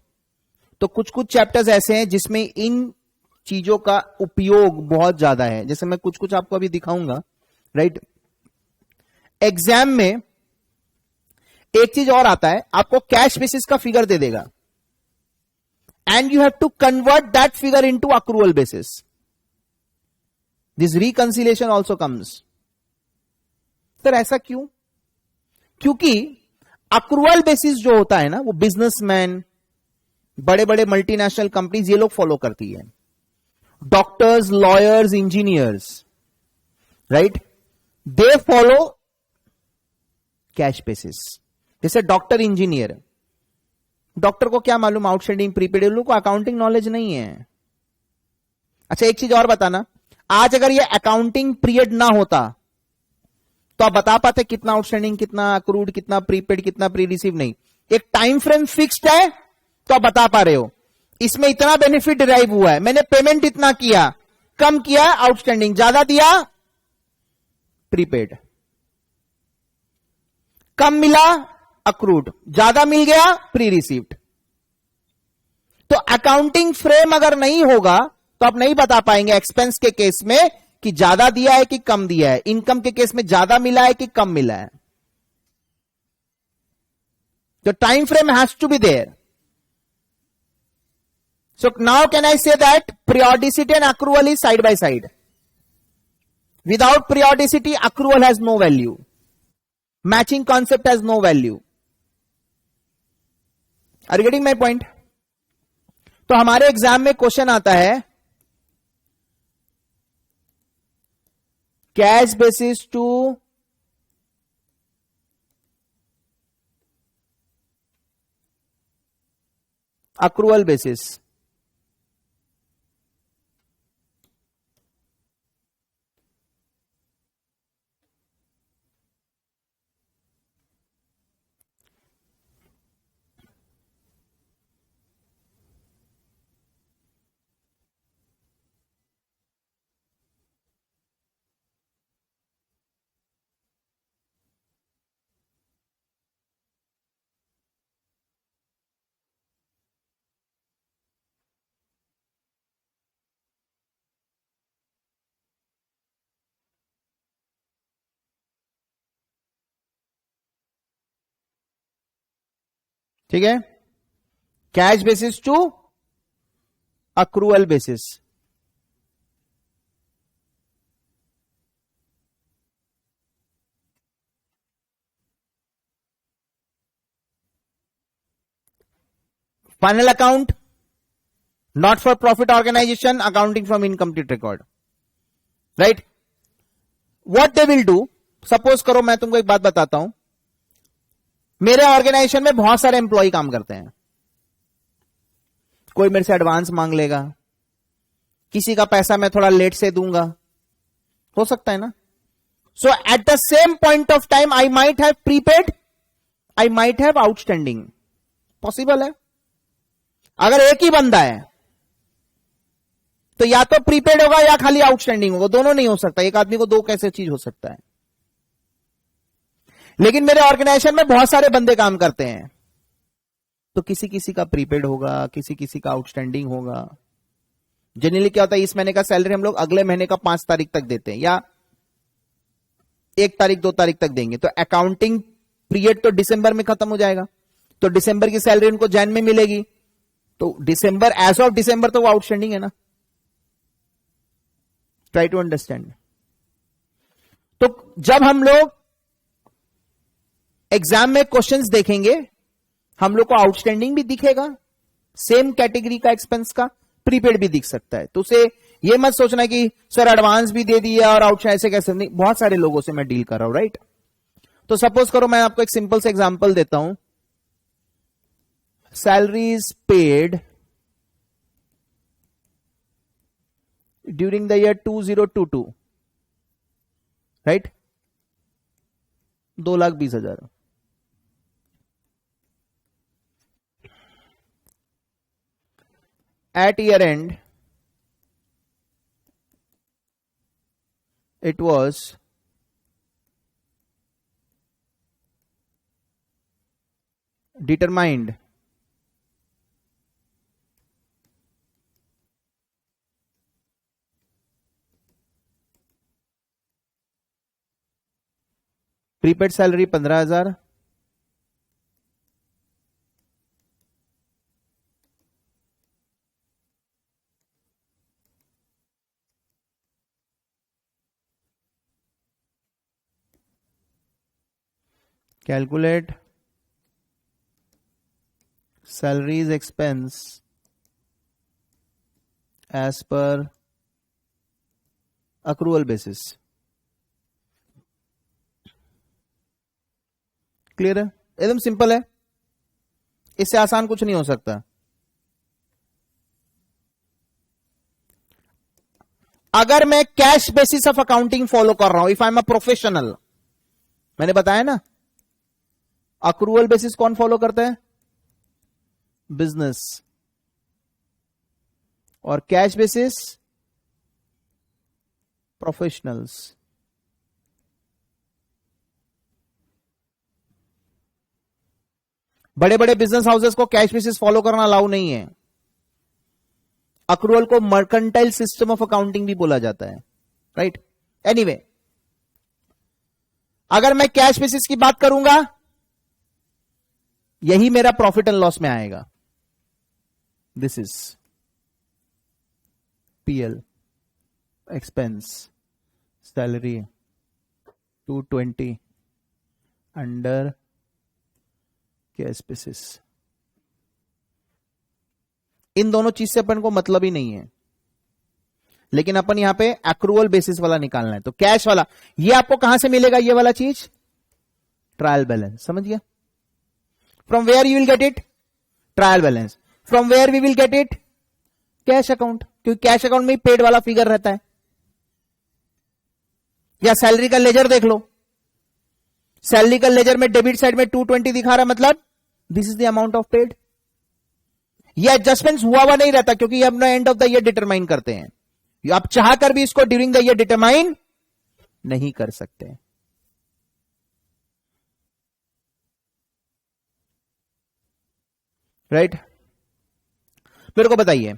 S1: तो कुछ कुछ चैप्टर्स ऐसे हैं जिसमें इन चीजों का उपयोग बहुत ज्यादा है, जैसे मैं कुछ कुछ आपको अभी दिखाऊंगा, राइट। एग्जाम में एक चीज और आता है, आपको कैश बेसिस का फिगर दे देगा and you have to convert that figure into accrual basis. This reconciliation also comes. Sir ऐसा क्यों? क्योंकि अक्रूवल बेसिस जो होता है ना, वो बिजनेसमैन, बड़े बड़े मल्टीनेशनल कंपनीज, ये लोग फॉलो करती है. Doctors, lawyers, engineers, right, they follow cash basis. जैसे डॉक्टर, इंजीनियर, डॉक्टर को क्या मालूम आउटस्टैंडिंग प्रीपेड, उन लोगों को अकाउंटिंग नॉलेज नहीं है. अच्छा एक चीज और बताना, आज अगर ये अकाउंटिंग पीरियड ना होता तो आप बता पाते कितना आउटस्टैंडिंग, कितना अक्रूड, कितना प्रीपेड, कितना प्री रिसीव? नहीं. एक टाइम फ्रेम फिक्स्ड है तो आप बता पा रहे हो इसमें इतना बेनिफिट डिराइव हुआ है, मैंने पेमेंट इतना किया, कम किया आउटस्टैंडिंग, ज्यादा दिया प्रीपेड, कम मिला अक्रूड, ज्यादा मिल गया प्री रिसीव्ड. तो अकाउंटिंग फ्रेम अगर नहीं होगा तो आप नहीं बता पाएंगे एक्सपेंस के केस में कि ज्यादा दिया है कि कम दिया है, इनकम के केस में ज्यादा मिला है कि कम मिला है. तो time frame has to be there. So now can I say that periodicity and accrual is side by side? Without periodicity, accrual has no value. Matching concept has no value. Are you getting my point? तो हमारे एग्जाम में क्वेश्चन आता है cash basis to accrual basis. ठीक है, cash basis to accrual basis. Final account, not for profit organisation, accounting from incomplete record, right. What they will do, suppose करो मैं तुमको एक बात बताता हूं, मेरे ऑर्गेनाइजेशन में बहुत सारे एम्प्लॉय काम करते हैं, कोई मेरे से एडवांस मांग लेगा, किसी का पैसा मैं थोड़ा लेट से दूंगा, हो सकता है ना. So at the same point of time I might have prepaid, I might have outstanding. Possible है. अगर एक ही बंदा है तो या तो प्रीपेड होगा या खाली आउटस्टैंडिंग होगा, दोनों नहीं हो सकता. एक आदमी को दो कैसे चीज हो सकता है. लेकिन मेरे ऑर्गेनाइजेशन में बहुत सारे बंदे काम करते हैं, तो किसी किसी का प्रीपेड होगा, किसी किसी का आउटस्टैंडिंग होगा. जनरली क्या होता है, इस महीने का सैलरी हम लोग अगले महीने का 5 तारीख तक देते हैं या 1 तारीख 2 तारीख तक देंगे. तो अकाउंटिंग पीरियड तो दिसंबर में खत्म हो जाएगा, तो दिसंबर की सैलरी उनको जैन में मिलेगी. तो दिसंबर, एज ऑफ दिसंबर तो वो आउटस्टैंडिंग है ना. Try to understand. तो जब हम लोग एग्जाम में क्वेश्चंस देखेंगे, हम लोग को आउटस्टैंडिंग भी दिखेगा, सेम कैटेगरी का एक्सपेंस का प्रीपेड भी दिख सकता है. तो उसे ये मत सोचना कि सर एडवांस भी दे दिया और आउटस्टैंडिंग ऐसे कैसे. नहीं, बहुत सारे लोगों से मैं डील कर रहा हूं, राइट. तो सपोज करो मैं आपको एक सिंपल से एग्जांपल देता हूं. salaries paid during the year 2022, right, 2,20,000. At year end it was determined prepaid salary 15,000, calculate salaries expense as per accrual basis. Clear है? एकदम सिंपल है, इससे आसान कुछ नहीं हो सकता। अगर मैं cash basis of accounting follow कर रहा हूं, if I am a professional, मैंने बताया ना, अक्रूवल बेसिस कौन फॉलो करता है? बिजनेस। और कैश बेसिस प्रोफेशनल्स। बड़े बड़े बिजनेस हाउसेस को कैश बेसिस फॉलो करना अलाउ नहीं है। अक्रूवल को मर्केंटाइल सिस्टम ऑफ अकाउंटिंग भी बोला जाता है, राइट? एनीवे, अगर मैं कैश बेसिस की बात करूंगा, यही मेरा प्रॉफिट एंड लॉस में आएगा। This is PL expense salary 220 under cash basis. इन दोनों चीज से अपन को मतलब ही नहीं है, लेकिन अपन यहां पे एक्रूवल बेसिस वाला निकालना है। तो कैश वाला ये आपको कहां से मिलेगा? ये वाला चीज ट्रायल बैलेंस। समझ गया? From where you will get it? Trial balance. From where we will get it? Cash account, क्योंकि कैश अकाउंट में पेड वाला फिगर रहता है। या सैलरी का लेजर देख लो, सैलरी का लेजर में डेबिट साइड में 220 दिखा रहा है, मतलब this is the amount of paid. ये एडजस्टमेंट हुआ हुआ नहीं रहता, क्योंकि हम ना end of the year determine करते हैं। आप चाहकर भी इसको ड्यूरिंग द ईयर डिटरमाइन नहीं कर सकते। राइट? मेरे को बताइए,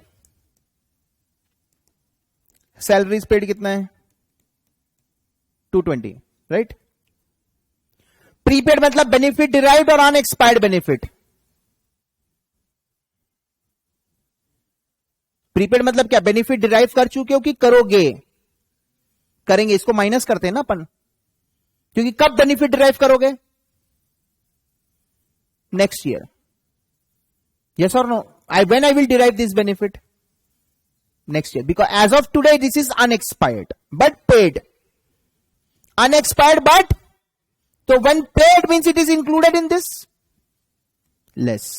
S1: सैलरीज पेड कितना है? 220, राइट? प्रीपेड मतलब बेनिफिट डिराइव्ड और अनएक्सपायर्ड बेनिफिट। प्रीपेड मतलब क्या? बेनिफिट डिराइव कर चुके हो कि करोगे? करेंगे, इसको माइनस करते हैं ना अपन, क्योंकि कब बेनिफिट डिराइव करोगे? Next year. यस और no? when I will derive this benefit? Next year, because as of today this is unexpired but paid. Unexpired but, so when paid means it is included in this. Less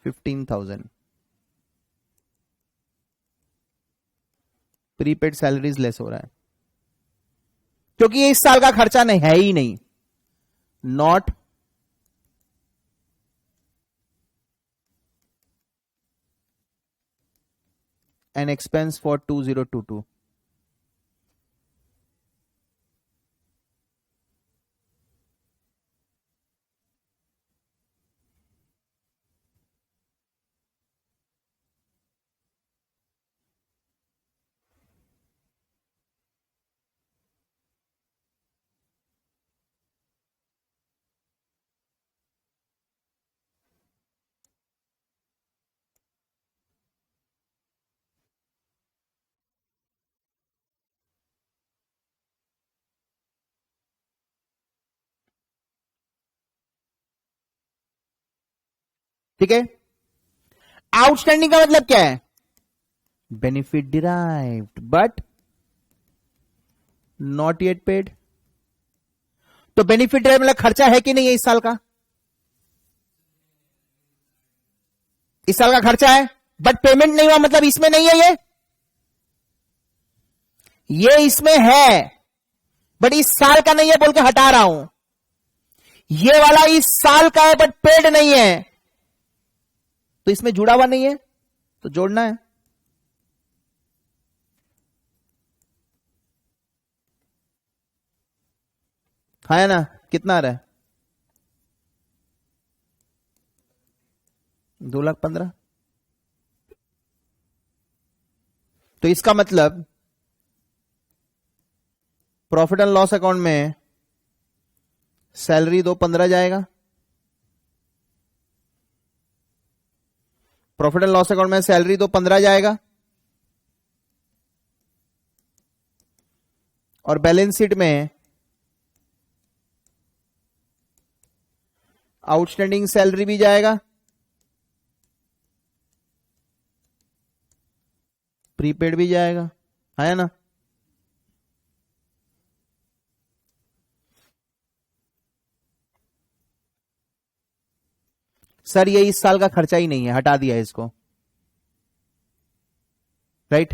S1: 15,000 prepaid salaries less हो रहा है, क्योंकि ये इस साल का खर्चा नहीं है ही नहीं। Not an expense for 2022. ठीक है? आउटस्टैंडिंग का मतलब क्या है? Benefit derived but not yet paid. तो बेनिफिट डिराइव मतलब खर्चा है कि नहीं है इस साल का? इस साल का खर्चा है, बट पेमेंट नहीं हुआ, मतलब इसमें नहीं है। ये इसमें है, बट इस साल का नहीं है बोल के हटा रहा हूं। ये वाला इस साल का है बट पेड नहीं है, तो इसमें जुड़ा हुआ नहीं है, तो जोड़ना है। हाँ है ना? कितना आ रहा है? 2,15,000। तो इसका मतलब प्रॉफिट एंड लॉस अकाउंट में सैलरी 2,15,000 जाएगा, प्रॉफिट एंड लॉस अकाउंट में सैलरी 2,15,000 जाएगा, और बैलेंस शीट में आउटस्टैंडिंग सैलरी भी जाएगा, प्रीपेड भी जाएगा, है ना। सर ये इस साल का खर्चा ही नहीं है, हटा दिया इसको, राइट।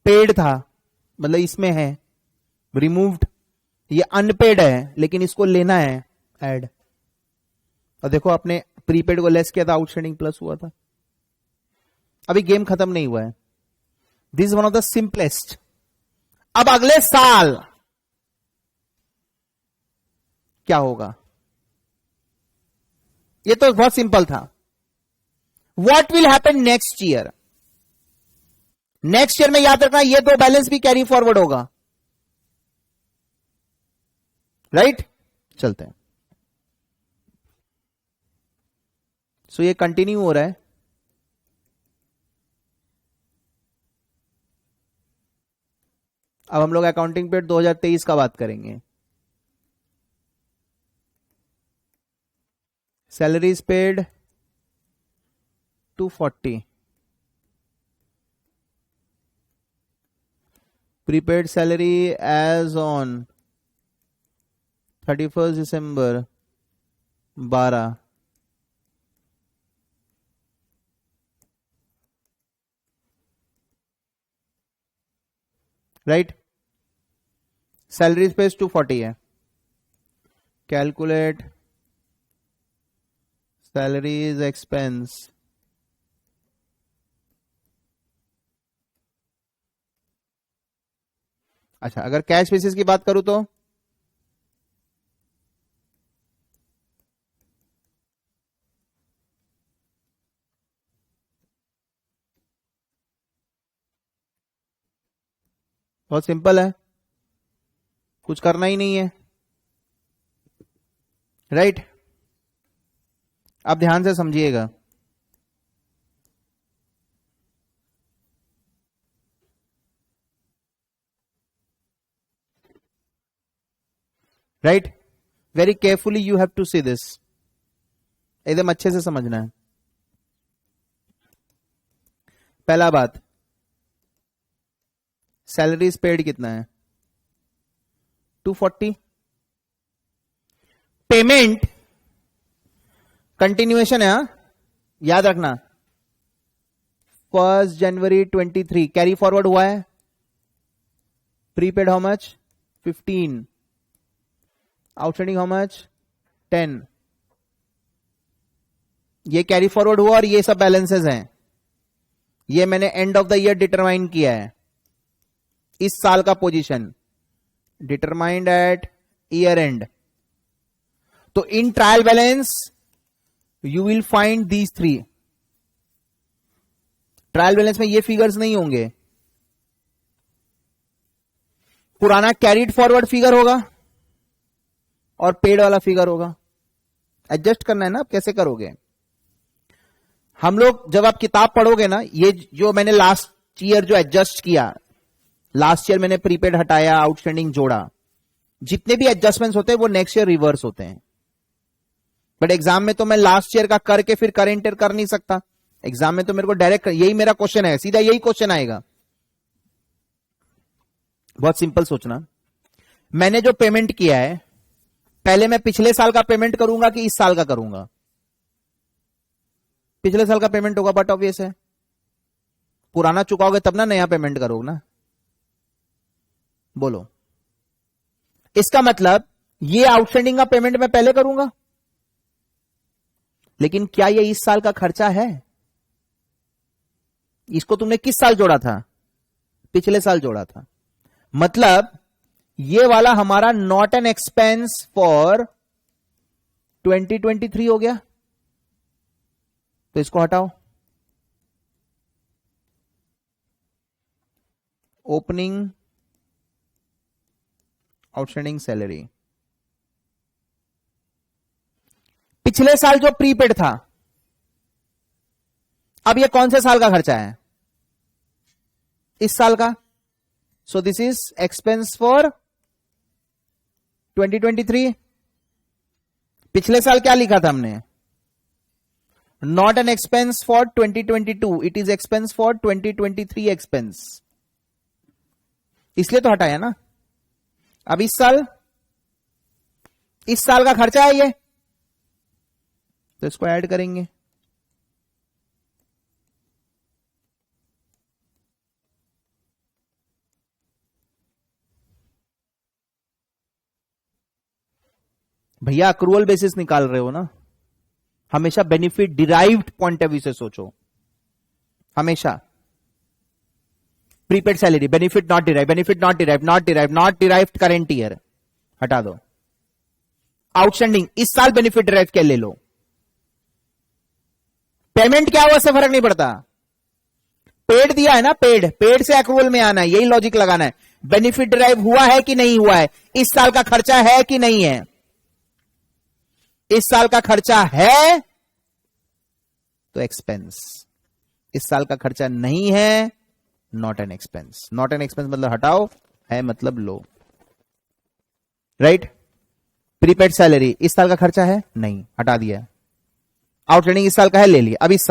S1: पेड था मतलब इसमें है, रिमूव्ड, ये अनपेड है लेकिन इसको लेना है ऐड। और देखो आपने प्रीपेड को लेस किया था, आउटस्टैंडिंग प्लस हुआ था। अभी गेम खत्म नहीं हुआ है, this is one of the simplest. अब अगले साल क्या होगा, ये तो बहुत सिंपल था। What will happen next year, next year में याद रखना ये दो बैलेंस भी कैरी फॉरवर्ड होगा, राइट। चलते हैं। सो ये कंटिन्यू हो रहा है। अब हम लोग अकाउंटिंग पीरियड 2023 का बात करेंगे। Salaries paid 240, prepaid salary as on 31 December 12, right. Salary paid 240 है। कैलकुलेट सैलरीज एक्सपेंस, अच्छा अगर कैश बेसिस की बात करूं तो बहुत सिंपल है, कुछ करना ही नहीं है, राइट। अब ध्यान से समझिएगा, right. Very carefully you have to see this, एकदम अच्छे से समझना है। पहला बात, सैलरीज पेड कितना है, 240। पेमेंट कंटिन्यूएशन है, याद रखना 1 जनवरी 23 कैरी फॉरवर्ड हुआ है। Prepaid how much 15, outstanding how much 10। ये कैरी फॉरवर्ड हुआ और ये सब बैलेंसेस हैं, ये मैंने end of the year determine किया है। इस साल का position determined at year end. तो in trial balance you will find these 3। Trial balance में ये फिगर्स नहीं होंगे, पुराना कैरिड फॉरवर्ड फिगर होगा और पेड वाला फिगर होगा। एडजस्ट करना है ना, आप कैसे करोगे। हम लोग जब आप किताब पढ़ोगे ना, ये जो मैंने लास्ट ईयर जो एडजस्ट किया, लास्ट ईयर मैंने प्रीपेड हटाया, आउटस्टैंडिंग जोड़ा, जितने भी एडजस्टमेंट्स होते हैं वो नेक्स्ट ईयर रिवर्स होते हैं। बट एग्जाम में तो मैं लास्ट ईयर का करके फिर करंट ईयर कर नहीं सकता। एग्जाम में तो मेरे को डायरेक्ट यही मेरा क्वेश्चन है, सीधा यही क्वेश्चन आएगा। बहुत सिंपल सोचना, मैंने जो पेमेंट किया है पहले मैं पिछले साल का पेमेंट करूंगा कि इस साल का करूंगा। पिछले साल का पेमेंट होगा, बट ऑब्वियस है पुराना चुकाओगे तब ना नया पेमेंट करोगे ना। बोलो, इसका मतलब ये आउटस्टैंडिंग का पेमेंट मैं पहले करूंगा, लेकिन क्या ये इस साल का खर्चा है? इसको तुमने किस साल जोड़ा था? पिछले साल जोड़ा था। मतलब ये वाला हमारा नॉट एन एक्सपेंस फॉर 2023 हो गया, तो इसको हटाओ। ओपनिंग आउटस्टैंडिंग सैलरी, पिछले साल जो प्रीपेड था, अब ये कौन से साल का खर्चा है? इस साल का। So this is expense for 2023। पिछले साल क्या लिखा था हमने? Not an expense for 2022, it is expense for 2023 expense, इसलिए तो हटाया ना। अब इस साल का खर्चा है ये, तो इसको ऐड करेंगे। भैया अक्रूवल बेसिस निकाल रहे हो ना, हमेशा benefit derived point of view से सोचो, हमेशा। Prepaid salary benefit not derive, benefit not derive, not derive, not derived current year, हटा दो। आउटस्टैंडिंग इस साल बेनिफिट डिराइव के ले लो, पेमेंट क्या हुआ से फर्क नहीं पड़ता, पेड दिया है ना, पेड से अक्रूवल में आना है, यही लॉजिक लगाना है। बेनिफिट डिराइव हुआ है कि नहीं हुआ है, इस साल का खर्चा है कि नहीं है, इस साल का खर्चा है तो एक्सपेंस, इस साल का खर्चा नहीं है not an expense. Not an expense मतलब हटाओ, है मतलब लो, राइट। प्रीपेड सैलरी इस साल का खर्चा है, नहीं, हटा दिया। आउटस्टैंडिंग इस साल का है, ले लिया। अब इस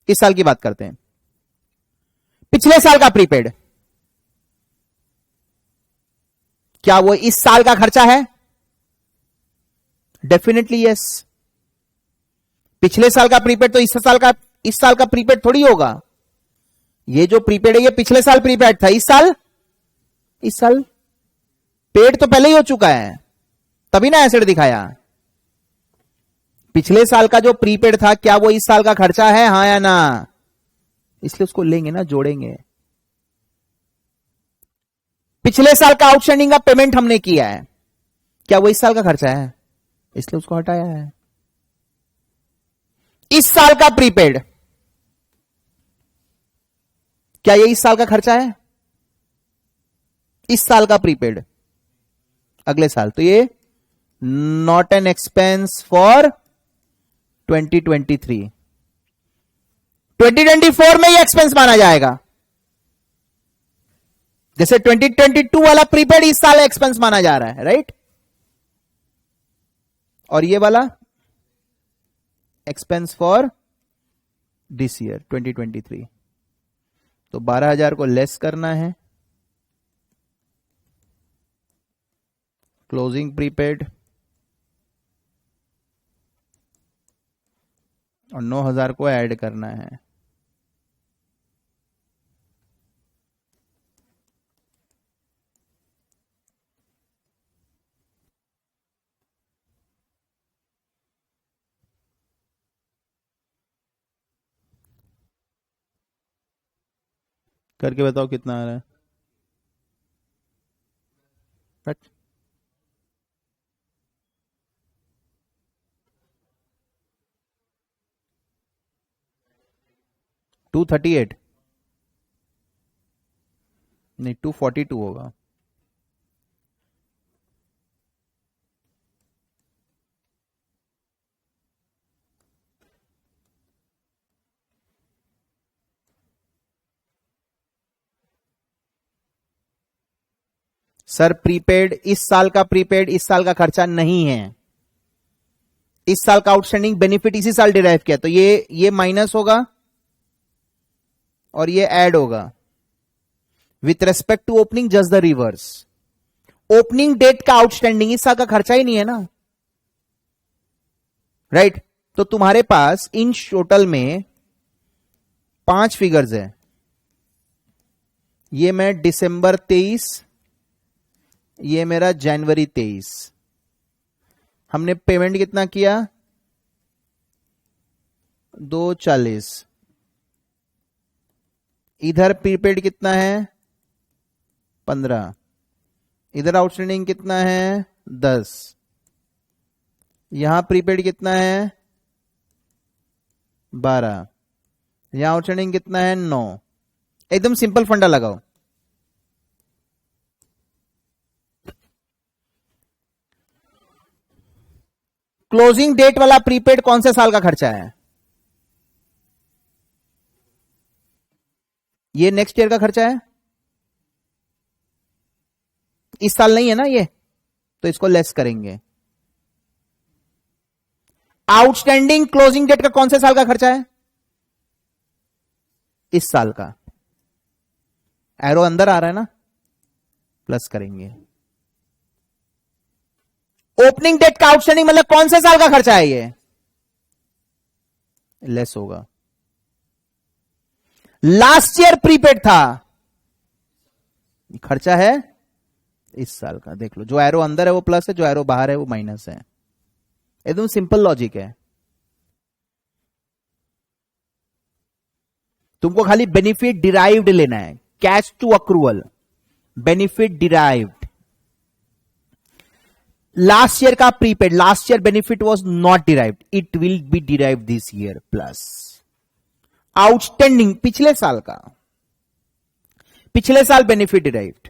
S1: साल की बात करते हैं। पिछले साल का प्रीपेड, क्या वो इस साल का खर्चा है? Definitely yes. पिछले साल का प्रीपेड तो इस साल का प्रीपेड थोड़ी होगा। ये जो प्रीपेड है ये पिछले साल प्रीपेड था, इस साल पेड तो पहले ही हो चुका है, तभी ना एसेट दिखाया। पिछले साल का जो प्रीपेड था क्या वो इस साल का खर्चा है, हां या ना? इसलिए उसको लेंगे ना, जोड़ेंगे। पिछले साल का आउटस्टैंडिंग का पेमेंट हमने किया है, क्या वो इस साल का खर्चा है, इसलिए उसको हटाया है। इस साल का प्रीपेड, क्या ये इस साल का खर्चा है? इस साल का प्रीपेड अगले साल, तो ये नॉट एन एक्सपेंस फॉर 2023। 2024 में ये एक्सपेंस माना जाएगा, जैसे 2022 वाला प्रीपेड इस साल एक्सपेंस माना जा रहा है, राइट। और ये वाला एक्सपेंस फॉर दिस ईयर 2023। तो 12,000 को लेस करना है, क्लोजिंग प्रीपेड, और 9,000 को ऐड करना है। करके बताओ कितना आ रहा है। 238 नहीं, 242 होगा। सर प्रीपेड इस साल का प्रीपेड इस साल का खर्चा नहीं है, इस साल का आउटस्टैंडिंग बेनिफिट इसी साल डिराइव किया, तो ये माइनस होगा और ये ऐड होगा। With respect to opening just the reverse, opening date का आउटस्टैंडिंग इस साल का खर्चा ही नहीं है ना, राइट। तो तुम्हारे पास इन टोटल में 5 फिगर्स है, ये मैं दिसंबर 23, ये मेरा जनवरी 23। हमने पेमेंट कितना किया? 240। इधर प्रीपेड कितना है? 15। इधर आउटस्टैंडिंग कितना है? 10। यहां प्रीपेड कितना है? 12। यहां आउटस्टैंडिंग कितना है? 9। एकदम सिंपल फंडा लगाओ। क्लोजिंग डेट वाला प्रीपेड कौन से साल का खर्चा है? ये नेक्स्ट ईयर का खर्चा है, इस साल नहीं है ना ये, तो इसको लेस करेंगे। आउटस्टैंडिंग क्लोजिंग डेट का कौन से साल का खर्चा है? इस साल का। एरो अंदर आ रहा है ना, प्लस करेंगे। ओपनिंग डेट का आउटस्टैंडिंग मतलब कौन से साल का खर्चा है ये, लेस होगा। लास्ट ईयर प्रीपेड था, खर्चा है इस साल का। देख लो, जो एरो अंदर है वो प्लस है, जो एरो बाहर है वो माइनस है। एकदम सिंपल लॉजिक है। तुमको खाली बेनिफिट डिराइव्ड लेना है, cash to accrual, benefit derived. Last year का prepaid, last year benefit was not derived, it will be derived this year plus. Outstanding पिछले साल का, पिछले साल बेनिफिट डिराइव्ड।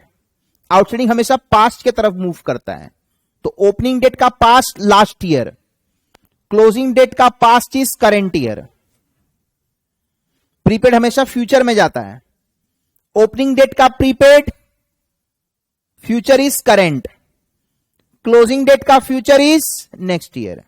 S1: आउटस्टैंडिंग हमेशा पास्ट के तरफ मूव करता है, तो ओपनिंग डेट का past last year, closing date का past is current year. Prepaid हमेशा फ्यूचर में जाता है, ओपनिंग डेट का prepaid future is current, closing date का future is next year.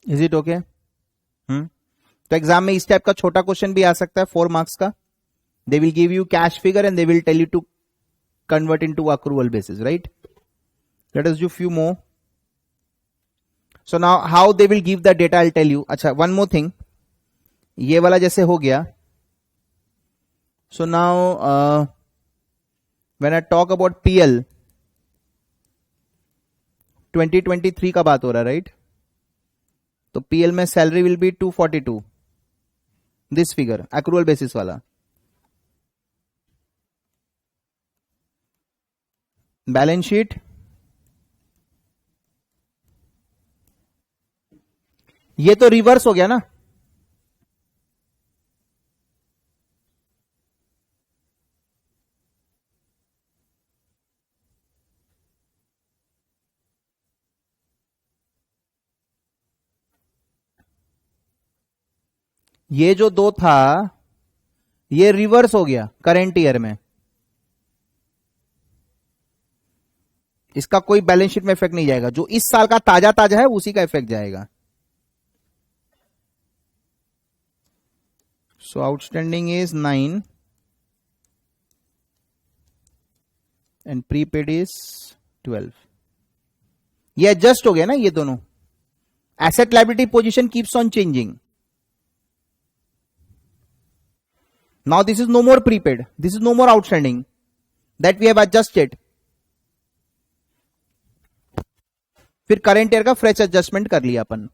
S1: Is it okay? तो एग्जाम में इस टाइप का छोटा क्वेश्चन भी आ सकता है 4 मार्क्स का। They will give you cash figure and they will tell you to convert into accrual basis, right? Let us do few more. So now how they will give the data, I tell you. अच्छा, वन मोर थिंग, ये वाला जैसे हो गया। So now when I talk about PL, 2023 का बात हो रहा है, राइट? तो पीएल में salary will be 242, this figure accrual basis वाला। बैलेंस शीट, ये तो रिवर्स हो गया ना। ये जो दो था ये रिवर्स हो गया करेंट ईयर में, इसका कोई बैलेंस शीट में इफेक्ट नहीं जाएगा। जो इस साल का ताजा ताजा है उसी का इफेक्ट जाएगा। So outstanding is 9 and prepaid is 12। ये एडजस्ट हो गया ना ये दोनों। Asset liability position keeps on changing. Now this is no more prepaid, this is no more outstanding, that we have adjusted. फिर करेंट ईयर का फ्रेश एडजस्टमेंट कर लिया अपन।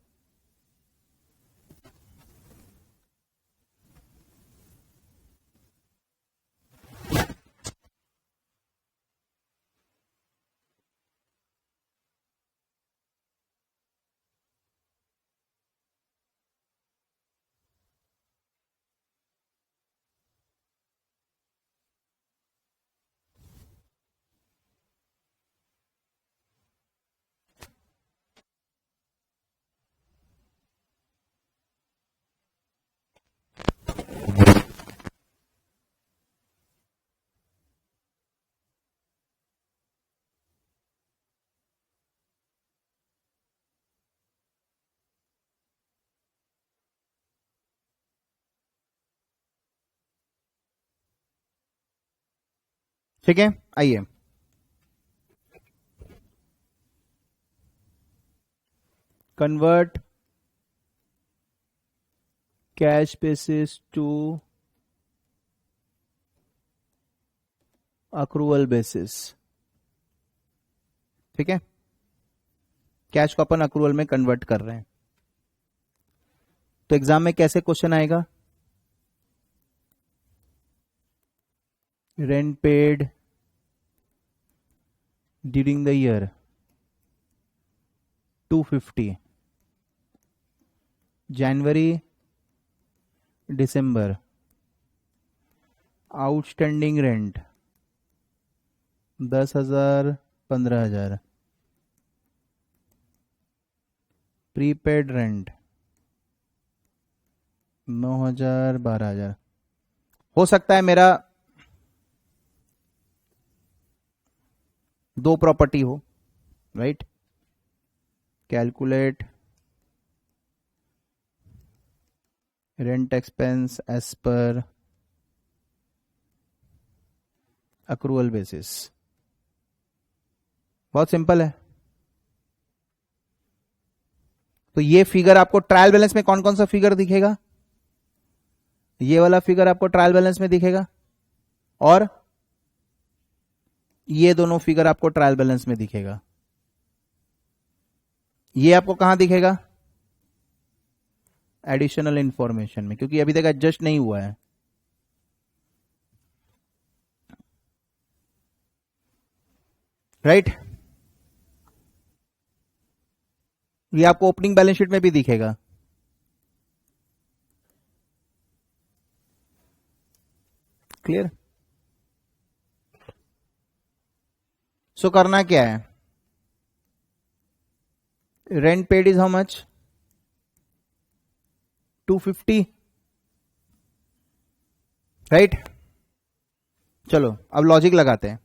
S1: ठीक है, आइए convert cash basis to accrual basis. ठीक है, कैश को अपन अक्रूवल में कन्वर्ट कर रहे हैं। तो एग्जाम में कैसे क्वेश्चन आएगा? Rent paid during the year 250, January December outstanding rent 10,000 15,000, prepaid rent 9,000 12,000। हो सकता है मेरा दो प्रॉपर्टी हो, right? Calculate rent expense as per accrual basis. बहुत सिंपल है। तो ये फिगर आपको ट्रायल बैलेंस में कौन कौन सा फिगर दिखेगा? ये वाला फिगर आपको ट्रायल बैलेंस में दिखेगा, और ये दोनों फिगर आपको ट्रायल बैलेंस में दिखेगा। ये आपको कहां दिखेगा? एडिशनल इंफॉर्मेशन में, क्योंकि अभी तक एडजस्ट नहीं हुआ है। राइट? ये आपको ओपनिंग बैलेंस शीट में भी दिखेगा। क्लियर? सो करना क्या है? Rent paid is how much? 250, right? चलो अब लॉजिक लगाते हैं।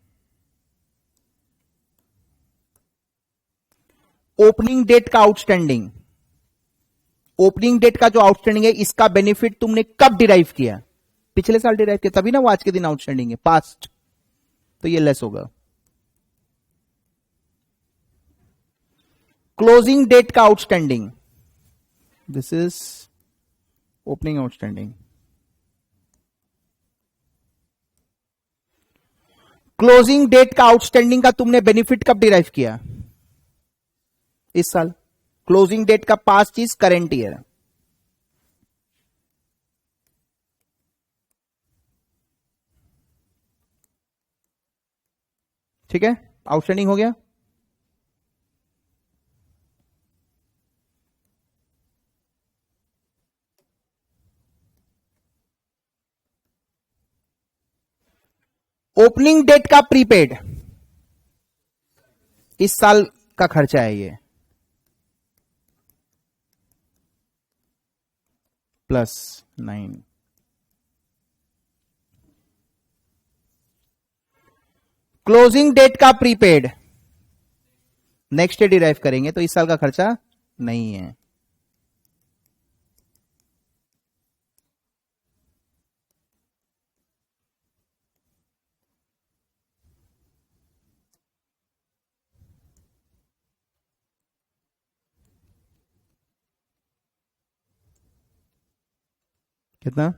S1: ओपनिंग डेट का आउटस्टैंडिंग, ओपनिंग डेट का जो आउटस्टैंडिंग है, इसका बेनिफिट तुमने कब डिराइव किया? पिछले साल डिराइव किया, तभी ना वो आज के दिन आउटस्टैंडिंग है, पास्ट। तो ये लेस होगा। क्लोजिंग डेट का outstanding, this is opening outstanding. Closing date का आउटस्टैंडिंग का तुमने बेनिफिट कब डिराइव किया? इस साल। क्लोजिंग डेट का पास्ट इज करेंट ईयर। ठीक है, आउटस्टैंडिंग हो गया। ओपनिंग डेट का प्रीपेड, इस साल का खर्चा है ये, +9। क्लोजिंग डेट का प्रीपेड नेक्स्ट डे डिराइव करेंगे, तो इस साल का खर्चा नहीं है। कितना?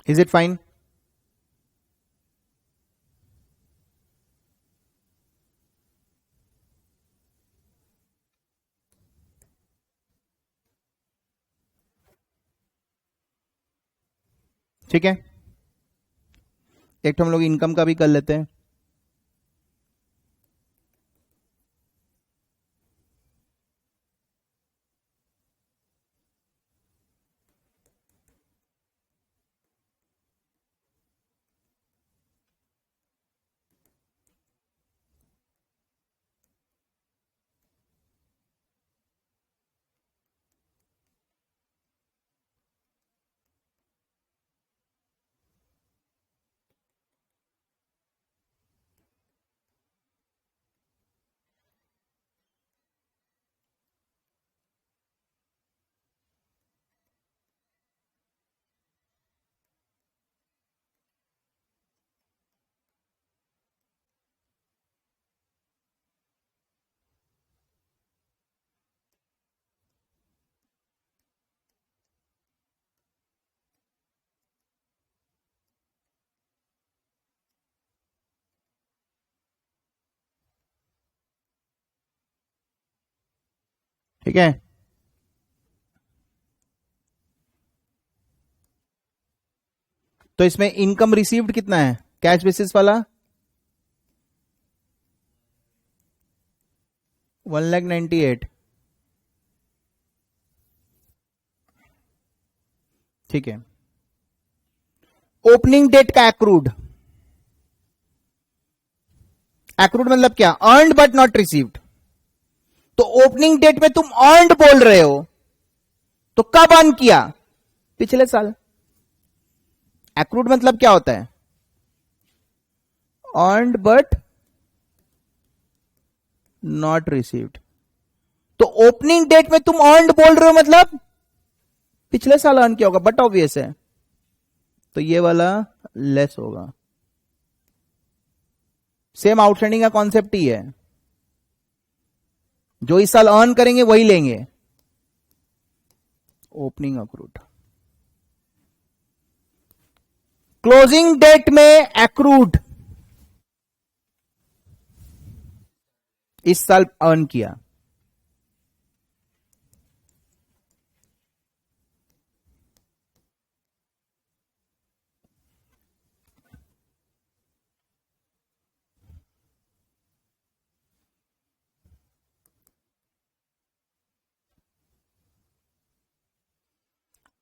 S1: Is it fine? ठीक है, एक तो हम लोग इनकम का भी कर लेते हैं। ठीक है। तो इसमें इनकम रिसीव्ड कितना है कैश बेसिस वाला? 1,98,000। ठीक है। ओपनिंग डेट का एक्रूड, एक्रूड मतलब क्या? Earned but not received. तो ओपनिंग डेट में तुम अर्नड बोल रहे हो, तो कब अर्न किया? पिछले साल। एक्रूड मतलब क्या होता है? Earned but not received. तो ओपनिंग डेट में तुम अर्नड बोल रहे हो मतलब पिछले साल अर्न किया होगा, बट ऑब्वियस है, तो ये वाला लेस होगा। सेम आउटस्टैंडिंग का कॉन्सेप्ट ही है, जो इस साल अर्न करेंगे वही लेंगे। Opening accrued. क्लोजिंग डेट में एक्रूड, इस साल अर्न किया।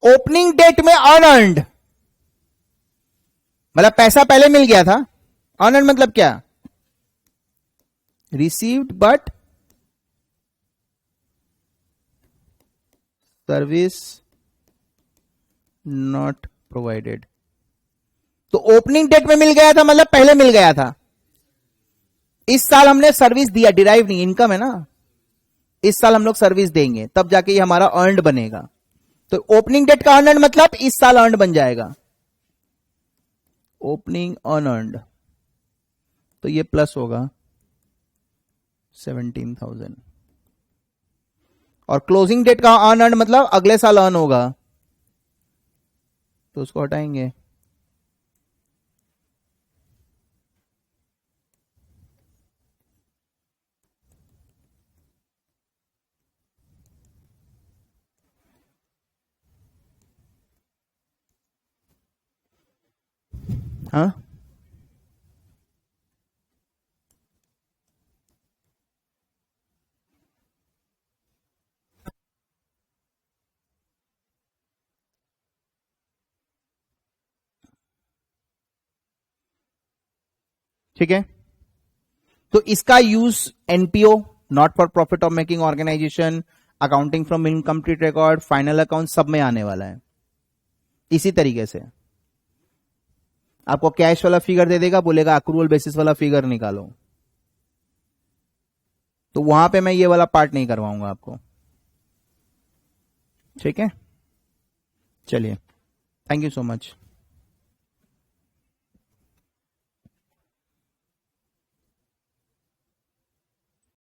S1: ओपनिंग डेट में अनअर्न्ड मतलब पैसा पहले मिल गया था। अनअर्न्ड मतलब क्या? Received but service not provided. तो ओपनिंग डेट में मिल गया था मतलब पहले मिल गया था। इस साल हमने सर्विस दिया, डिराइव नहीं, इनकम है ना। इस साल हम लोग सर्विस देंगे तब जाके ये हमारा अर्नड बनेगा। तो ओपनिंग डेट का अर्नड मतलब इस साल अर्नड बन जाएगा। ओपनिंग अनअर्न्ड, तो ये प्लस होगा 17,000। और क्लोजिंग डेट का अनअर्न्ड मतलब अगले साल अर्न होगा, तो उसको हटाएंगे। हाँ, ठीक है। तो इसका use NPO, not for profit of making organisation, accounting from incomplete record, final account, सब में आने वाला है। इसी तरीके से आपको कैश वाला फिगर दे देगा, बोलेगा अक्रूवल बेसिस वाला फिगर निकालो, तो वहां पे मैं ये वाला पार्ट नहीं करवाऊंगा आपको। ठीक है, चलिए, थैंक यू सो मच।